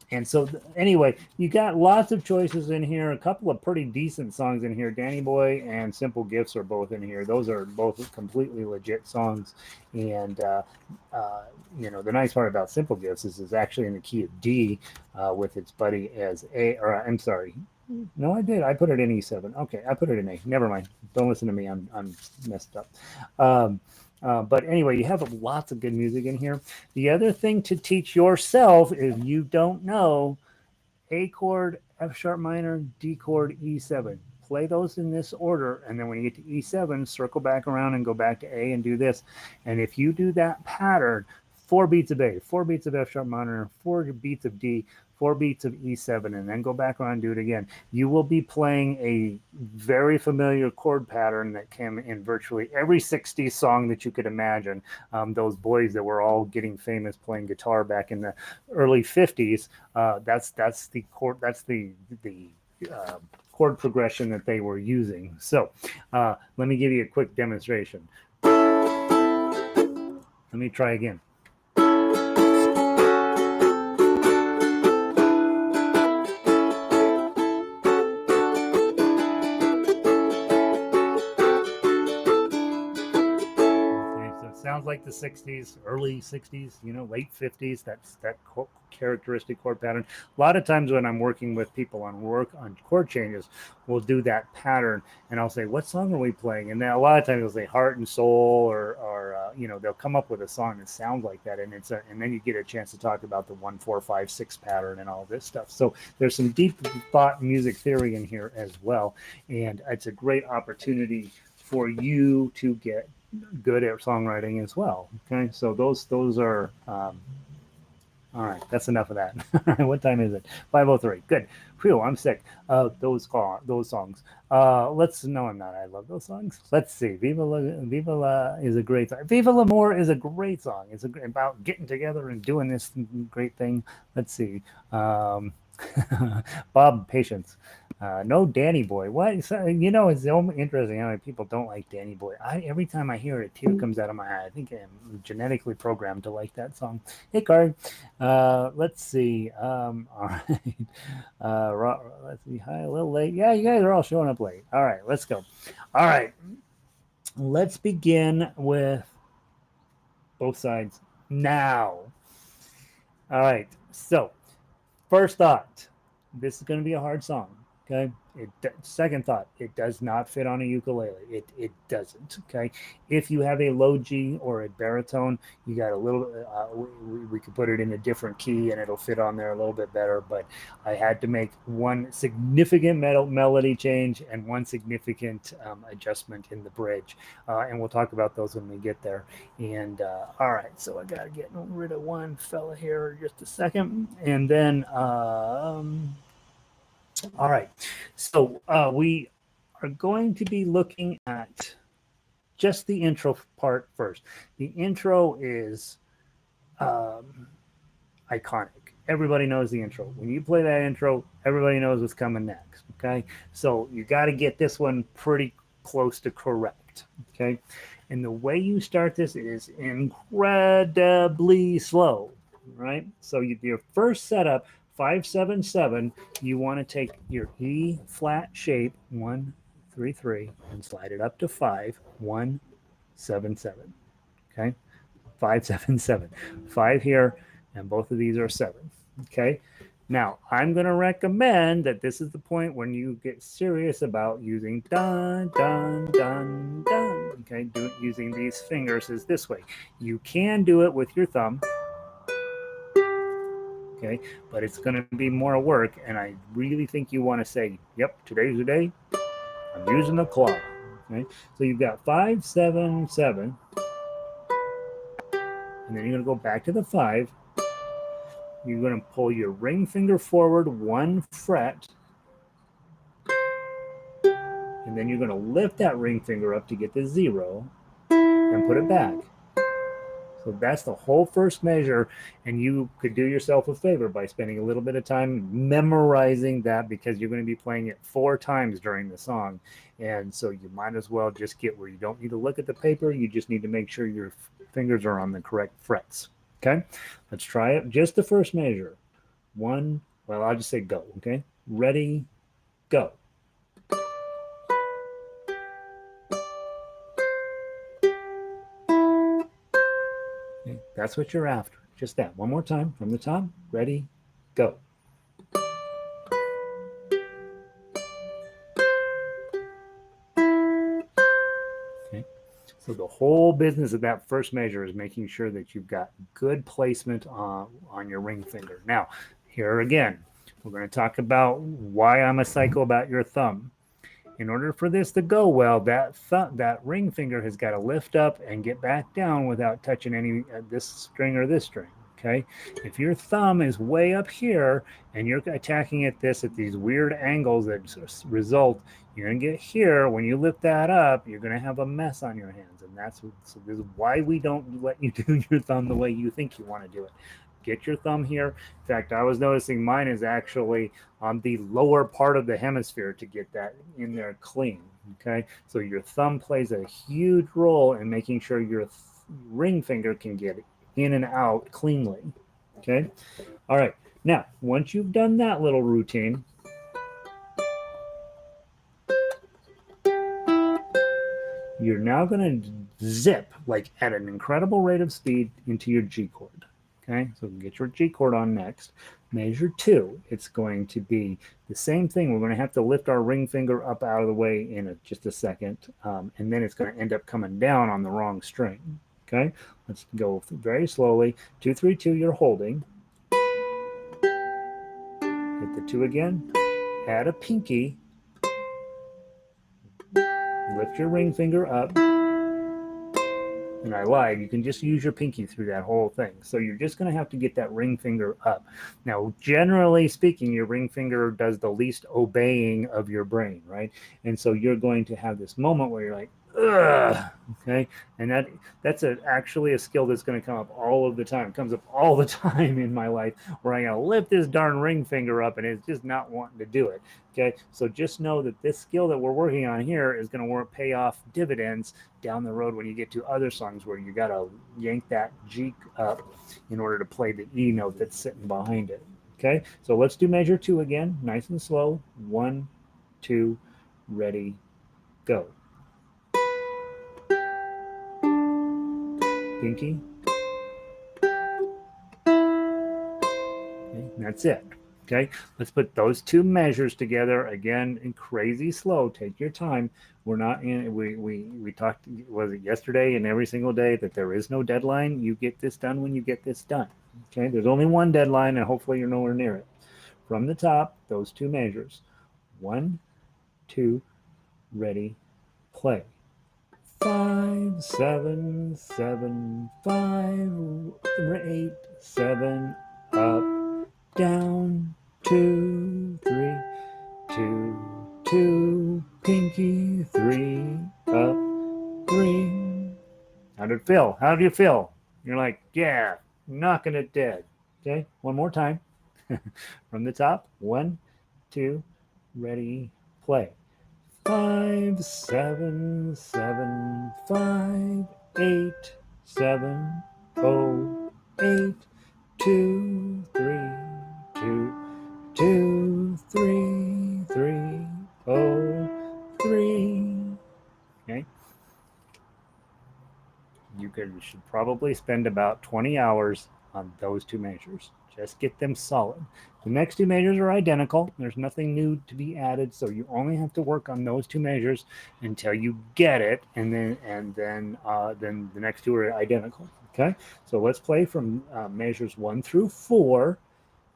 [SPEAKER 1] And so, anyway, you got lots of choices in here. A couple of pretty decent songs in here. Danny Boy and Simple Gifts are both in here. Those are both completely legit songs. And the nice part about Simple Gifts is it's actually in the key of D, with its buddy as A. Or I'm sorry. No, I did. I put it in E7. Okay, I put it in A. Never mind. Don't listen to me. I'm messed up. But anyway, you have lots of good music in here. The other thing to teach yourself, if you don't know, A chord, F sharp minor, D chord, E7. Play those in this order, and then when you get to E7, circle back around and go back to A and do this. And if you do that pattern, 4 beats of A, 4 beats of F sharp minor, 4 beats of D, 4 beats of E7, and then go back around and do it again, you will be playing a very familiar chord pattern that came in virtually every 60s song that you could imagine. Those boys that were all getting famous playing guitar back in the early 50s, that's the chord, that's the chord progression that they were using. So let me give you a quick demonstration. Let me try again. Sounds like the 60s, early 60s, late 50s. That's that characteristic chord pattern. A lot of times when I'm working with people on chord changes, we'll do that pattern, and I'll say, "What song are we playing?" And then a lot of times they'll say "Heart and Soul," or they'll come up with a song that sounds like that, and and then you get a chance to talk about the 1-4-5-6 pattern and all this stuff. So there's some deep thought music theory in here as well, and it's a great opportunity for you to get good at songwriting as well. Okay, so those are All right, that's enough of that. All right, what time is it? 5:03. Good. Phew, I'm sick. Those songs. Let's. No, I'm not. I love those songs. Let's see. Viva la is a great song. Viva l'Amour is a great song. It's about getting together and doing this great thing. Let's see. Um, Bob Patience. No Danny Boy. What? You know, it's so interesting how many people don't like Danny Boy. Every time I hear it, a tear comes out of my eye. I think I'm genetically programmed to like that song. Hey, Card. Let's see. All right. Let's see. Hi, a little late. Yeah, you guys are all showing up late. All right, let's go. All right, let's begin with both sides now. All right. So, first thought, this is going to be a hard song. Okay. Second thought, it does not fit on a ukulele. It doesn't. Okay. If you have a low G or a baritone, you got a little. We could put it in a different key and it'll fit on there a little bit better. But I had to make one significant melody change and one significant adjustment in the bridge, and we'll talk about those when we get there. And all right, so I gotta get rid of one fella here just a second, and then all right. So we are going to be looking at just the intro part first. The intro is um, iconic. Everybody knows the intro. When you play that intro, everybody knows what's coming next. Okay. So you got to get this one pretty close to correct. Okay. And the way you start this is incredibly slow, right? So your first setup, 577, you want to take your E flat shape, 1 3 3, and slide it up to 5 1 7 7. Okay, 5 7 7, 5 here, and both of these are 7. Okay, now I'm going to recommend that this is the point when you get serious about using dun dun dun dun. Okay, using these fingers is this way. You can do it with your thumb. Okay, but it's going to be more work, and I really think you want to say, "Yep, today's the day. I'm using the claw." Okay, so you've got 5 7 7, and then you're going to go back to the 5. You're going to pull your ring finger forward 1 fret, and then you're going to lift that ring finger up to get the 0 and put it back. So that's the whole first measure, and you could do yourself a favor by spending a little bit of time memorizing that, because you're going to be playing it 4 times during the song. And so you might as well just get where you don't need to look at the paper. You just need to make sure your fingers are on the correct frets. Okay, let's try it. Just the first measure. Well, I'll just say go. Okay, ready, go. Okay, that's what you're after. Just that. One more time from the top. Ready, go. Okay. So the whole business of that first measure is making sure that you've got good placement on your ring finger. Now, here again, we're going to talk about why I'm a psycho about your thumb. In order for this to go well, that ring finger has got to lift up and get back down without touching any this string or this string. Okay, if your thumb is way up here and you're attacking at these weird angles that result, you're gonna get here. When you lift that up, you're gonna have a mess on your hands, and so this is why we don't let you do your thumb the way you think you want to do it. Get your thumb here. In fact, I was noticing mine is actually on the lower part of the hemisphere to get that in there clean. Okay, so your thumb plays a huge role in making sure your ring finger can get in and out cleanly. Okay, all right. Now, once you've done that little routine, you're now going to zip like at an incredible rate of speed into your G chord. Okay, so get your G chord on next. Measure 2, it's going to be the same thing. We're going to have to lift our ring finger up out of the way in just a second, and then it's going to end up coming down on the wrong string. Okay, let's go very slowly. 2 3 2, you're holding. Hit the 2 again. Add a pinky. Lift your ring finger up. and I lied, you can just use your pinky through that whole thing. So you're just going to have to get that ring finger up. Now, generally speaking, your ring finger does the least obeying of your brain, right? And so you're going to have this moment where you're like, ugh, okay? And actually a skill that's going to come up all of the time. It comes up all the time in my life where I got to lift this darn ring finger up and it's just not wanting to do it. Okay, so just know that this skill that we're working on here is going to pay off dividends down the road when you get to other songs where you got to yank that G up in order to play the E note that's sitting behind it. Okay, so let's do measure 2 again, nice and slow. 1, 2, ready, go. Pinky. Okay, that's it. Okay, let's put those two measures together again in crazy slow. Take your time. We're not in. We talked. Was it yesterday and every single day that there is no deadline? You get this done when you get this done. Okay, there's only one deadline, and hopefully you're nowhere near it. From the top, those two measures. 1, 2, ready, play. 5, 7, 7, 5, 8, 7, up, down, 2, 3, 2, 2, pinky, 3, up, 3. How did it feel? How do you feel? You're like, yeah, knocking it dead. Okay, one more time. From the top. 1, 2, ready, play. 5, 7, 7, 5, 8, 7, 0, 8, 2, 3, 2, 2, 3, 3, 0, 3. Okay. You should probably spend about 20 hours on those two measures. Just get them solid. The next two measures are identical. There's nothing new to be added, so you only have to work on those two measures until you get it, and then the next two are identical. Okay, so let's play from measures 1 through 4.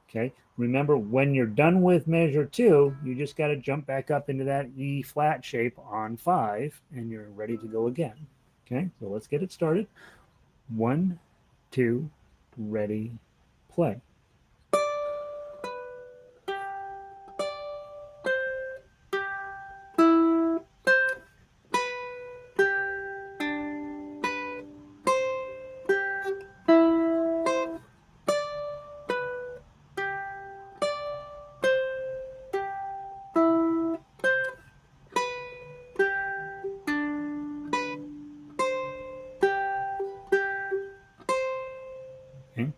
[SPEAKER 1] Okay, remember when you're done with measure 2, you just got to jump back up into that E flat shape on 5, and you're ready to go again. Okay, so let's get it started. 1, 2, ready, play. Okay,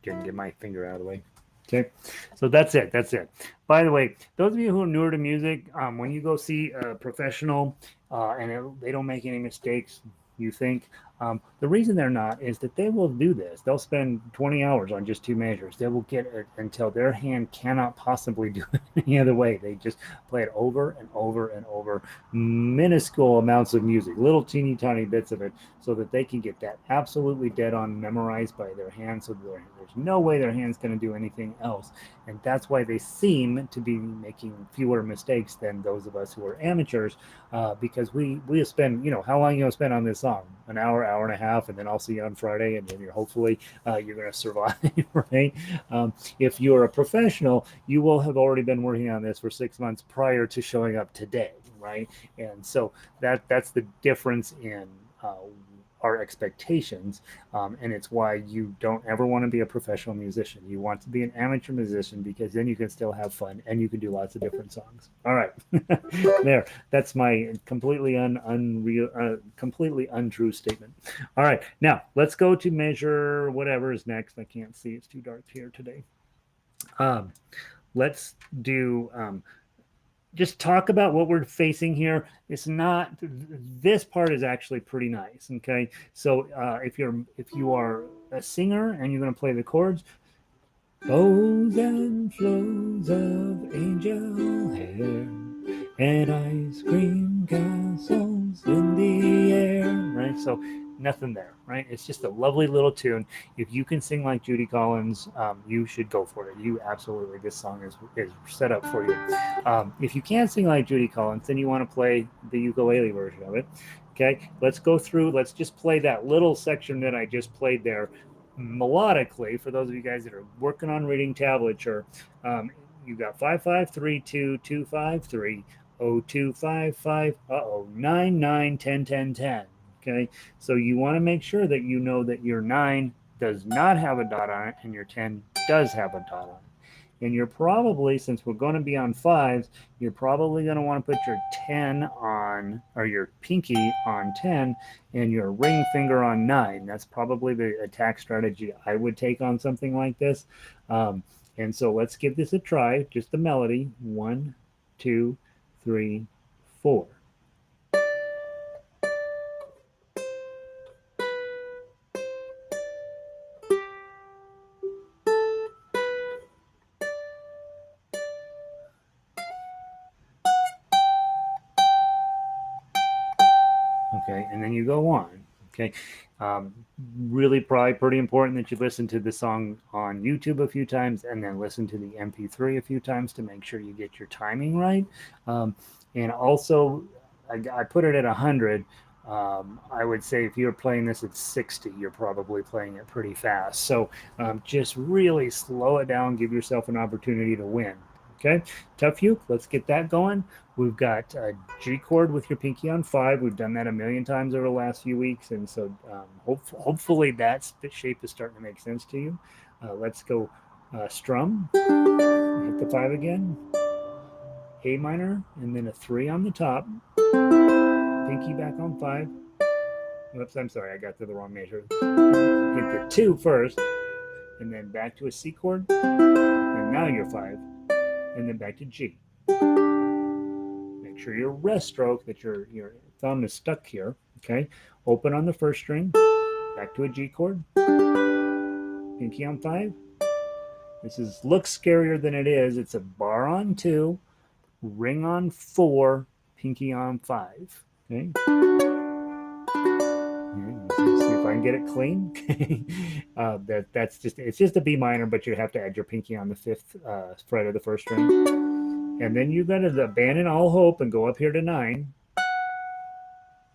[SPEAKER 1] didn't get my finger out of the way. Okay, so that's it. That's it. By the way, those of you who are newer to music, when you go see a professional they don't make any mistakes, you think the reason they're not is that they will do this. They'll spend 20 hours on just two measures. They will get it until their hand cannot possibly do it any other way. They just play it over and over and over, minuscule amounts of music, little teeny tiny bits of it, so that they can get that absolutely dead on memorized by their hands. So there's no way their hand's going to do anything else. And that's why they seem to be making fewer mistakes than those of us who are amateurs, because we spend, how long you going to spend on this song? An hour, hour and a half, and then I'll see you on Friday, and then hopefully you're going to survive, right? If you're a professional, you will have already been working on this for 6 months prior to showing up today, right? And so that's the difference in our expectations, and it's why you don't ever want to be a professional musician. You want to be an amateur musician, because then you can still have fun and you can do lots of different songs. All right. There, that's my completely completely untrue statement. All right, now let's go to measure whatever is next. I can't see, it's too dark here today. Let's do just talk about what we're facing here. It's not, this part is actually pretty nice. Okay, so if you are a singer and you're going to play the chords, bows and flows of angel hair and ice cream castles in the air, right? So nothing there, right? It's just a lovely little tune. If you can sing like Judy Collins, you should go for it. You absolutely, this song is set up for you. If you can't sing like Judy Collins, then you want to play the ukulele version of it. Okay, let's go through. Let's just play that little section that I just played there melodically for those of you guys that are working on reading tablature. You got 5 5 3 2 2 5 3 0 2 5 5 9 9 10 10 10. Okay, so you want to make sure that you know that your 9 does not have a dot on it and your 10 does have a dot on it. And you're probably, since we're going to be on fives, you're probably going to want to put your 10 on, or your pinky on 10 and your ring finger on 9. That's probably the attack strategy I would take on something like this. And so let's give this a try, just the melody. 1, 2, 3, 4. Okay, and then you go on. Okay, um, really probably pretty important that you listen to the song on YouTube a few times and then listen to the MP3 a few times to make sure you get your timing right. Um, and also, I put it at 100. I would say if you're playing this at 60, you're probably playing it pretty fast. So just really slow it down, give yourself an opportunity to win. Okay, Tough Uke, let's get that going. We've got a G chord with your pinky on 5. We've done that a million times over the last few weeks, and so hopefully that shape is starting to make sense to you. Let's go strum, hit the 5 again, A minor, and then a 3 on the top, pinky back on 5. Whoops, I'm sorry, I got to the wrong measure. Hit the 2 first, and then back to a C chord, and now you're 5, and then back to G. Make sure your rest stroke, that your thumb is stuck here. Okay, open on the first string, back to a G chord, pinky on 5. This looks scarier than it is. It's a bar on 2, ring on 4, pinky on 5. Okay. See if I can get it clean. It's just a B minor, but you have to add your pinky on the 5th fret of the first string. And then you got to abandon all hope and go up here to 9.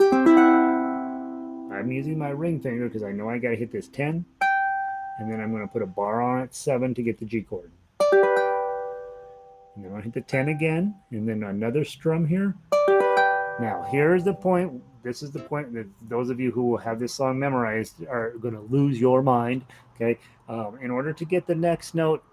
[SPEAKER 1] I'm using my ring finger because I know I got to hit this 10. And then I'm going to put a bar on it, 7, to get the G chord. And then I'll hit the 10 again, and then another strum here. Now, here's the point. This is the point that those of you who will have this song memorized are going to lose your mind. Okay, in order to get the next note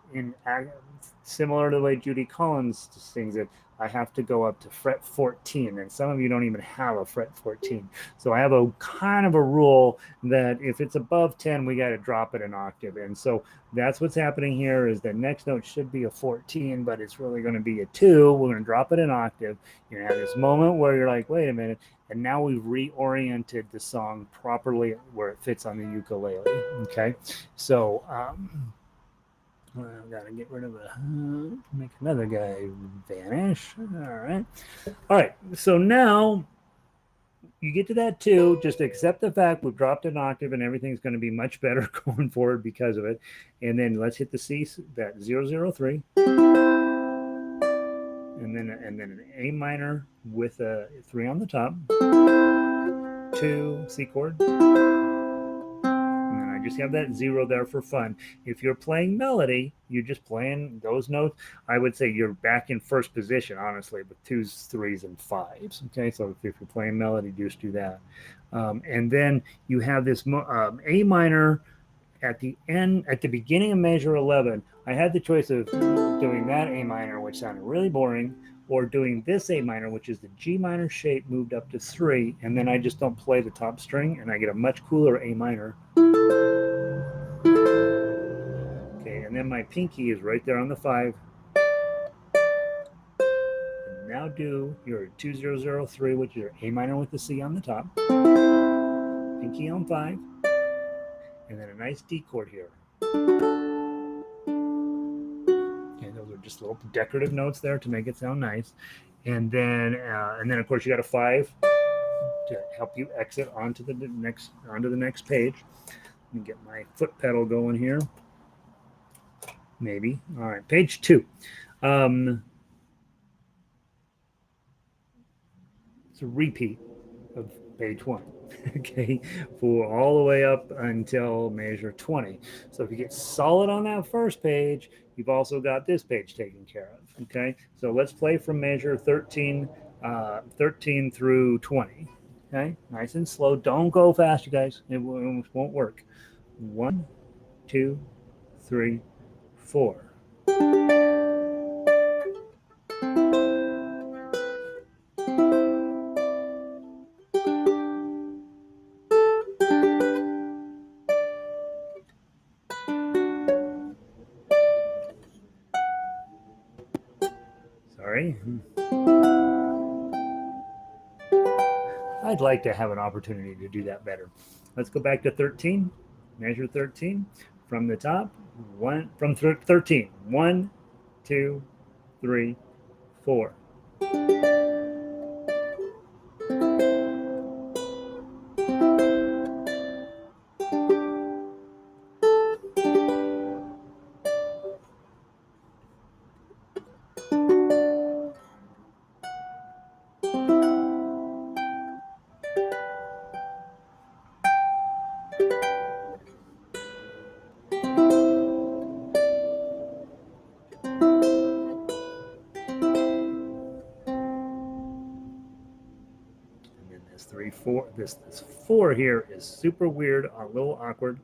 [SPEAKER 1] similar to the way Judy Collins sings it, I have to go up to fret 14, and some of you don't even have a fret 14. So I have a kind of a rule that if it's above 10, we got to drop it an octave. And so that's what's happening here. Is the next note should be a 14, but it's really going to be a 2. We're going to drop it an octave. You're going to have this moment where you're like, wait a minute. And now we've reoriented the song properly where it fits on the ukulele. Okay, so I've got to get rid of make another guy vanish. All right. So now you get to that 2. Just accept the fact we've dropped an octave and everything's going to be much better going forward because of it. And then let's hit the C, that 0 0 3. And then an A minor with a 3 on the top, 2 C chord, and then I just have that 0 there for fun. If you're playing melody, you're just playing those notes. I would say you're back in first position, honestly, with 2s, 3s, and 5s. Okay, so if you're playing melody, just do that. And then you have this A minor at the beginning of measure 11. I had the choice of doing that A minor, which sounded really boring, or doing this A minor, which is the G minor shape moved up to 3, and then I just don't play the top string, and I get a much cooler A minor. Okay, and then my pinky is right there on the 5. And now do your 2 0 0 3, which is your A minor with the C on the top, pinky on 5, and then a nice D chord here. Those are just little decorative notes there to make it sound nice. And then of course you got a 5 to help you exit onto the next page. Let me get my foot pedal going here. Maybe. All right, page 2. It's a repeat. of page 1. Okay, for all the way up until measure 20. So if you get solid on that first page, you've also got this page taken care of. Okay, so let's play from measure 13 through 20. Okay, nice and slow. Don't go fast, you guys. It won't work. 1, 2, 3, 4. Sorry. I'd like to have an opportunity to do that better. Let's go back to 13. Measure 13 from the top. One from 13. 1, 2, 3, 4. And then this 3, 4. This 4 here is super weird, a little awkward.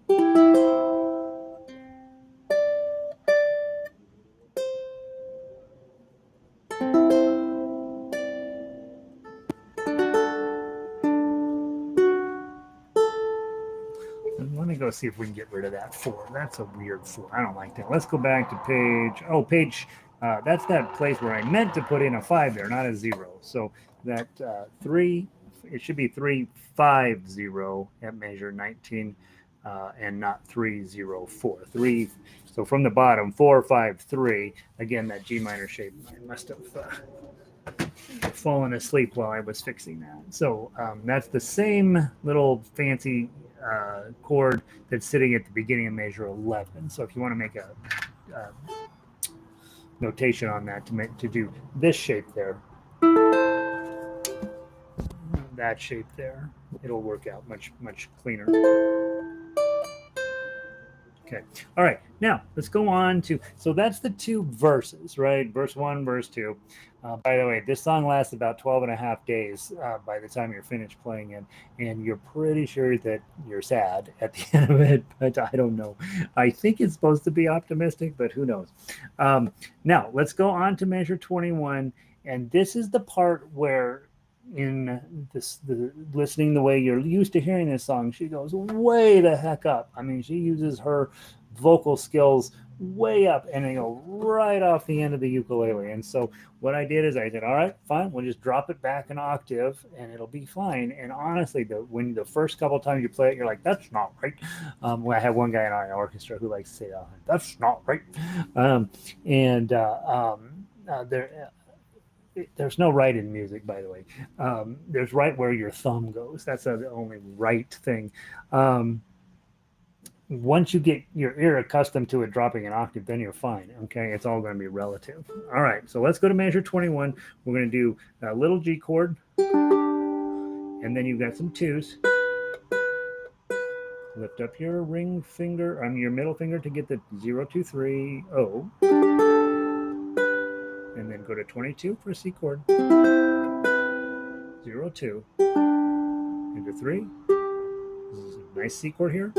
[SPEAKER 1] Let me go see if we can get rid of that 4. That's a weird 4. I don't like that. Let's go back to page. That's that place where I meant to put in a 5 there, not a 0. So that 3, it should be 350 at measure 19, and not 304. 3. So from the bottom, 453. Again, that G minor shape. I must have fallen asleep while I was fixing that. So that's the same little fancy chord that's sitting at the beginning of measure 11. So if you want to make a notation on that to do this shape there, that shape there, it'll work out much cleaner. Okay. All right. Now let's go on to, so that's the 2 verses, right? Verse 1, verse 2. By the way, this song lasts about 12 and a half days by the time you're finished playing it. And you're pretty sure that you're sad at the end of it, but I don't know. I think it's supposed to be optimistic, but who knows? Now let's go on to measure 21. And this is the part where in listening the way you're used to hearing this song, she goes way the heck up. I mean, she uses her vocal skills way up and they go right off the end of the ukulele. And so what I did is I said, all right, fine, we'll just drop it back an octave and it'll be fine. And honestly, when the first couple of times you play it, you're like, that's not right. I have one guy in our orchestra who likes to say that, that's not right. There's no right in music, by the way. There's right where your thumb goes. That's the only right thing. Once you get your ear accustomed to it dropping an octave, then you're fine. Okay, it's all going to be relative. All right, so let's go to measure 21. We're going to do a little G chord, and then you've got some 2s. Lift up your ring finger, your middle finger to get the 0, 2, 3, O. And then go to 22 for a C chord. 0, 2. Into 3. This is a nice C chord here.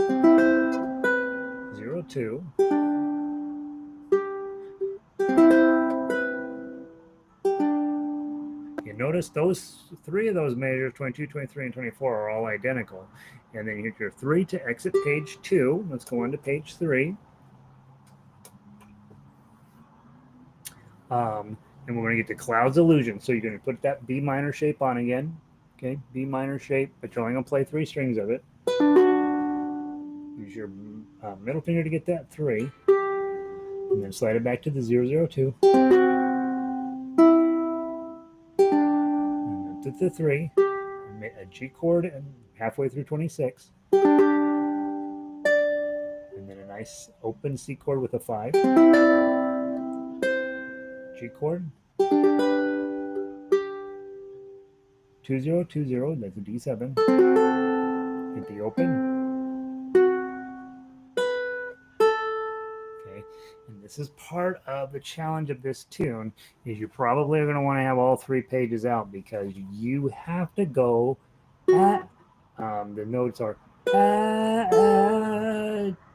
[SPEAKER 1] 0, 2. You notice those 3 of those measures, 22, 23, and 24, are all identical. And then you hit your 3 to exit page 2. Let's go on to page 3. And we're going to get to Cloud's Illusion. So you're going to put that B minor shape on again. Okay, B minor shape, but you're only going to play 3 strings of it. Use your middle finger to get that 3. And then slide it back to the 0, 2. And then to the 3. A G chord and halfway through 26. And then a nice open C chord with a 5. G chord. 2020, that's a D7. Hit the open. Okay, and this is part of the challenge of this tune is you probably are going to want to have all three pages out because you have to go at the notes are da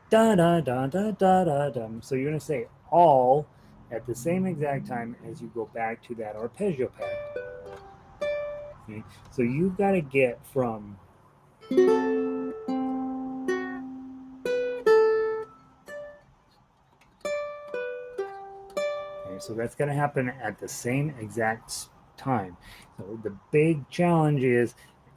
[SPEAKER 1] da da da da da da. So you're going to say all at the same exact time as you go back to that arpeggio pad. Okay? So you've got to get from okay, so that's going to happen at the same exact time. So the big challenge is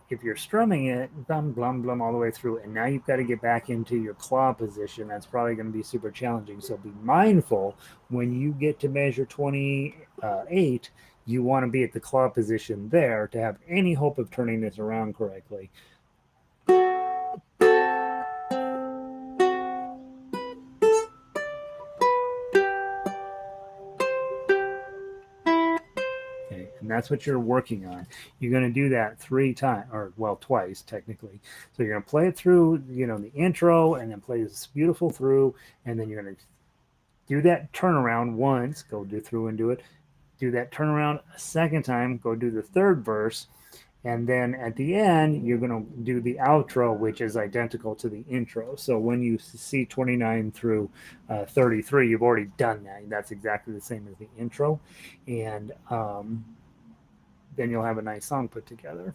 [SPEAKER 1] if you're strumming it, blum, blum, blum, all the way through, and now you've got to get back into your claw position, that's probably going to be super challenging. So be mindful when you get to measure 28, you want to be at the claw position there to have any hope of turning this around correctly. Okay, and that's what you're working on. You're going to do that 3 times, or well, twice technically. So you're going to play it through, the intro, and then play this beautiful through, and then you're going to do that turnaround once, go do through and do it. Do that turnaround a second time, go do the third verse, and then at the end, you're going to do the outro, which is identical to the intro. So when you see 29 through 33, you've already done that. That's exactly the same as the intro. And then you'll have a nice song put together.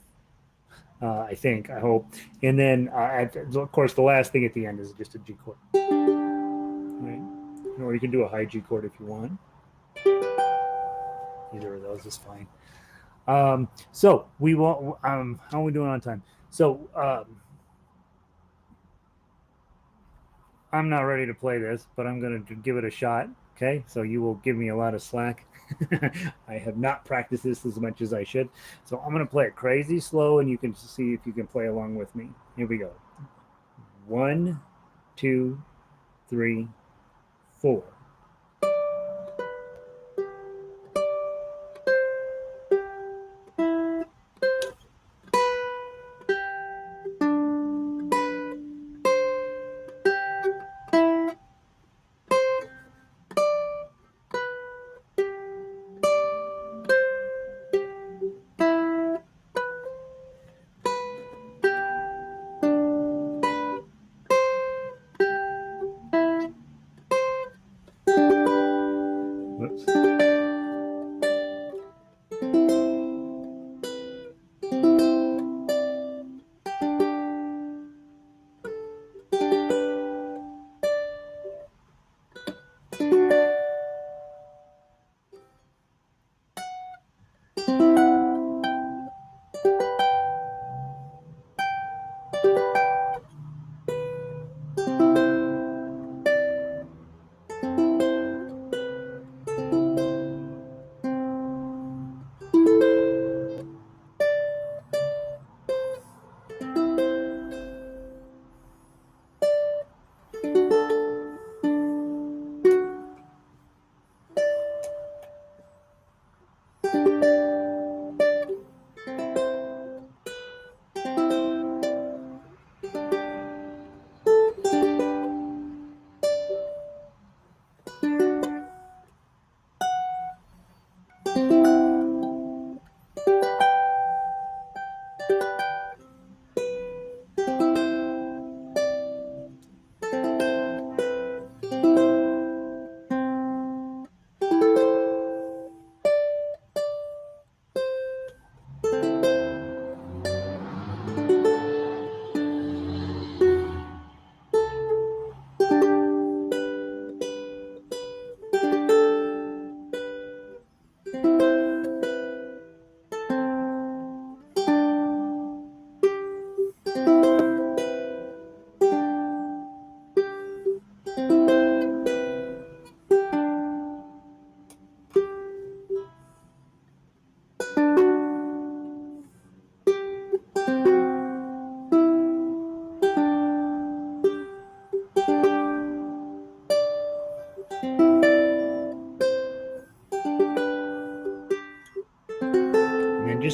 [SPEAKER 1] I think, I hope. And then, of course, the last thing at the end is just a G chord. Right? Or you can do a high G chord if you want. Either of those is fine. So we will. How are we doing on time? So I'm not ready to play this, but I'm going to give it a shot. Okay, so you will give me a lot of slack. I have not practiced this as much as I should, so I'm going to play it crazy slow, and you can see if you can play along with me. Here we go. 1, 2, 3, 4. Whoops.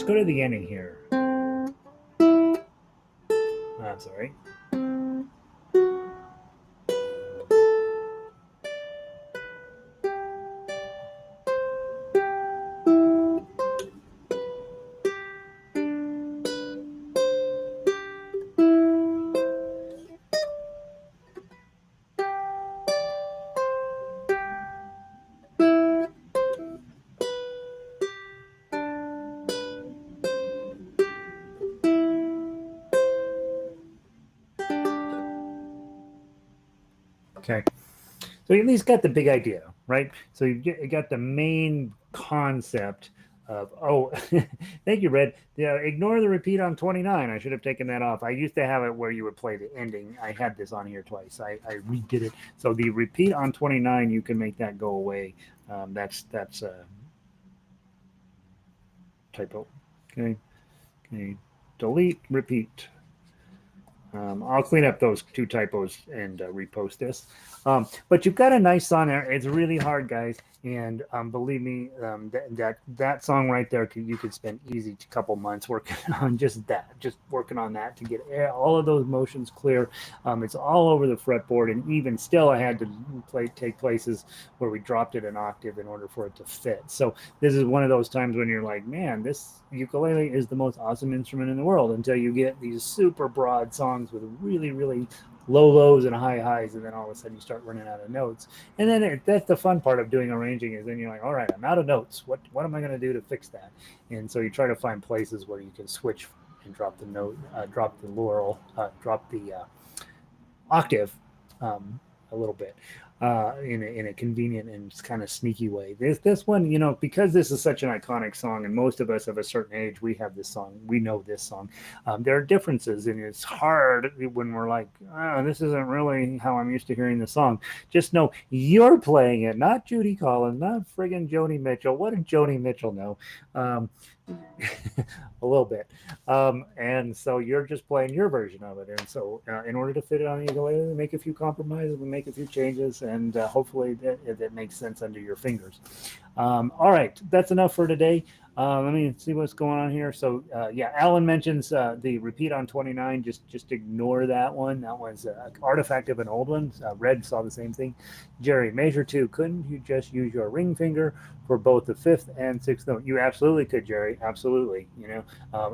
[SPEAKER 1] just go to the ending here. I'm sorry. Okay. So you at least got the big idea, right? So you got the main concept of, oh, thank you, Red. Yeah, ignore the repeat on 29. I should have taken that off. I used to have it where you would play the ending. I had this on here twice. I redid it. So the repeat on 29, you can make that go away. That's a typo. Okay. Okay. Delete repeat. I'll clean up those two typos and repost this. But you've got a nice song there. It's really hard, guys, and believe me, that song right there, you could spend easy a couple months working on just that, just working on that to get all of those motions clear. It's all over the fretboard, and even still, I had to take places where we dropped it an octave in order for it to fit. So this is one of those times when you're like, man, this ukulele is the most awesome instrument in the world until you get these super broad songs with really, really low lows and high highs, and then all of a sudden you start running out of notes. And then that's the fun part of doing arranging is then you're like, all right, I'm out of notes. What am I going to do to fix that? And so you try to find places where you can switch and drop the note, drop the laurel, drop the octave a little bit in a convenient and kind of sneaky way. This one, because this is such an iconic song, and most of us of a certain age, we have this song, we know this song. There are differences, and it's hard when we're like, oh, this isn't really how I'm used to hearing the song. Just know you're playing it, not Judy Collins, not friggin' Joni Mitchell. What did Joni Mitchell know? Um, a little bit. And so you're just playing your version of it. And so, in order to fit it on the ukulele, we make a few compromises, we make a few changes, and hopefully that makes sense under your fingers. All right, that's enough for today. Let me see what's going on here. So, yeah, Alan mentions the repeat on 29. Just ignore that one. That was an artifact of an old one. Red saw the same thing. Jerry, measure two. Couldn't you just use your ring finger for both the fifth and sixth note? You absolutely could, Jerry. Absolutely.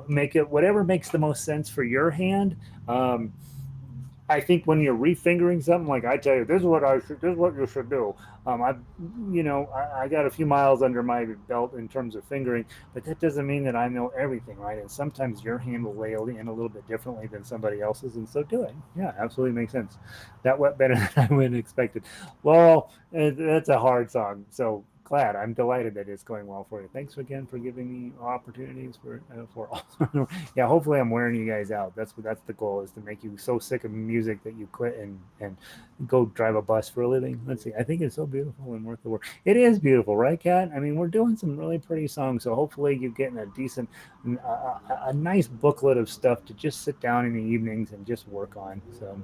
[SPEAKER 1] Make it whatever makes the most sense for your hand. Um, I think when you're refingering something, like I tell you, this is what you should do. I got a few miles under my belt in terms of fingering, but that doesn't mean that I know everything, right? And sometimes your hand will lay in a little bit differently than somebody else's, and so do it. Yeah, absolutely makes sense. That went better than I would have expected. Laurel, that's a hard song, so glad. I'm delighted that it's going well for you. Thanks again for giving me opportunities for all. Yeah, hopefully I'm wearing you guys out. That's the goal, is to make you so sick of music that you quit and go drive a bus for a living. Let's see. I think it's so beautiful and worth the work. It is beautiful, right, Kat? I mean, we're doing some really pretty songs, so hopefully you're getting a decent, a nice booklet of stuff to just sit down in the evenings and just work on. So,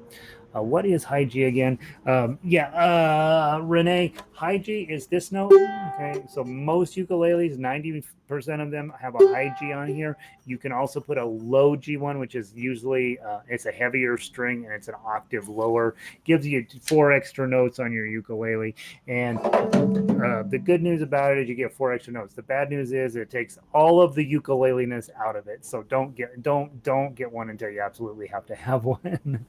[SPEAKER 1] what is high G again? Renee, high G is this note. Okay, so most ukuleles, 90% of them have a high G on here. You can also put a low G one, which is usually it's a heavier string and it's an octave lower. Gives you 4 extra notes on your ukulele. And the good news about it is you get 4 extra notes. The bad news is it takes all of the ukulele-ness out of it. So don't get one until you absolutely have to have one.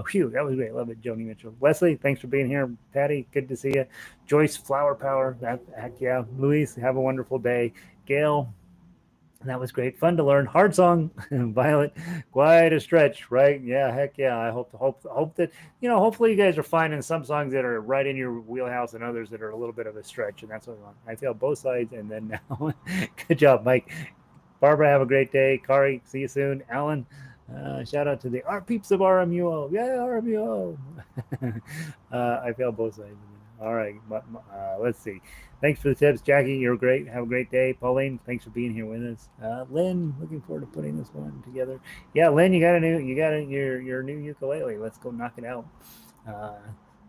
[SPEAKER 1] Phew, that was great. Love it, Joni Mitchell. Wesley, thanks for being here. Patty, good to see you. Joyce, Flower Power. Heck yeah. Luis, have a wonderful day. Gail, that was great. Fun to learn. Hard song. Violet, quite a stretch, right? Yeah, heck yeah. I hope that, hopefully you guys are finding some songs that are right in your wheelhouse and others that are a little bit of a stretch. And that's what we want. I feel both sides. And then now, good job, Mike. Barbara, have a great day. Kari, see you soon. Alan, shout out to the our peeps of RMUO. Yeah, RMUO. I feel both sides. All right. Let's see. Thanks for the tips, Jackie. You're great. Have a great day. Pauline, thanks for being here with us. Lynn, looking forward to putting this one together. Yeah, Lynn, you got your new ukulele. Let's go knock it out.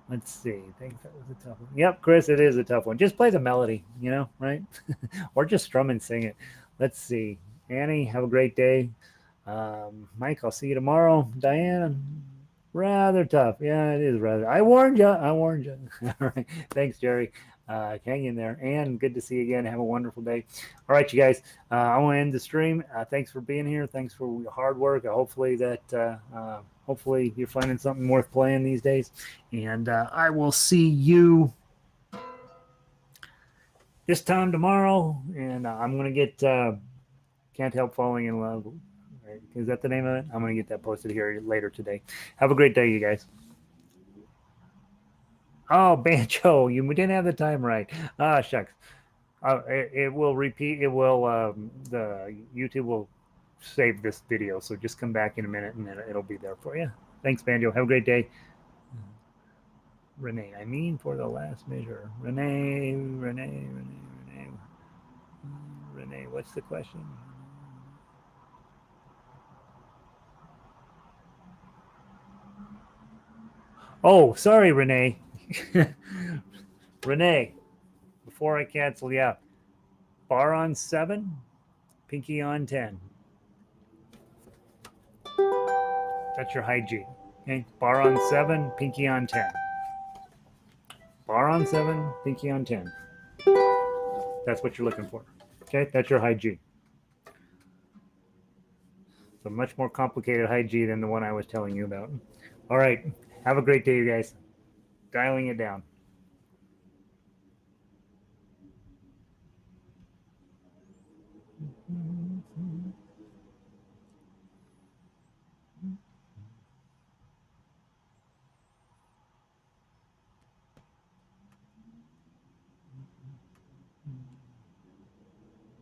[SPEAKER 1] Let's see. I think that was a tough one. Yep, Chris, it is a tough one. Just play the melody, right? Or just strum and sing it. Let's see. Annie, have a great day. Mike, I'll see you tomorrow. Diane, rather tough. Yeah, it is rather. I warned you. I warned you. All right. Thanks, Jerry. Hang in there. And good to see you again. Have a wonderful day. All right, you guys. I want to end the stream. Thanks for being here. Thanks for your hard work. Hopefully you're finding something worth playing these days. And I will see you this time tomorrow. And I'm gonna get Can't Help Falling in Love. Right? Is that the name of it? I'm going to get that posted here later today. Have a great day, you guys. Oh, Banjo, you didn't have the time right. Ah, shucks. It will repeat. It will. The YouTube will save this video, so just come back in a minute and it'll be there for you. Thanks, Banjo. Have a great day. Renee, I mean for the last measure. Renee, what's the question? Oh, sorry, Renee. Renee, before I cancel you out, bar on 7, pinky on 10. That's your high G. Okay, bar on 7, pinky on 10. Bar on 7, pinky on 10. That's what you're looking for. Okay, that's your high G. It's a much more complicated high G than the one I was telling you about. All right, have a great day, you guys. Dialing it down.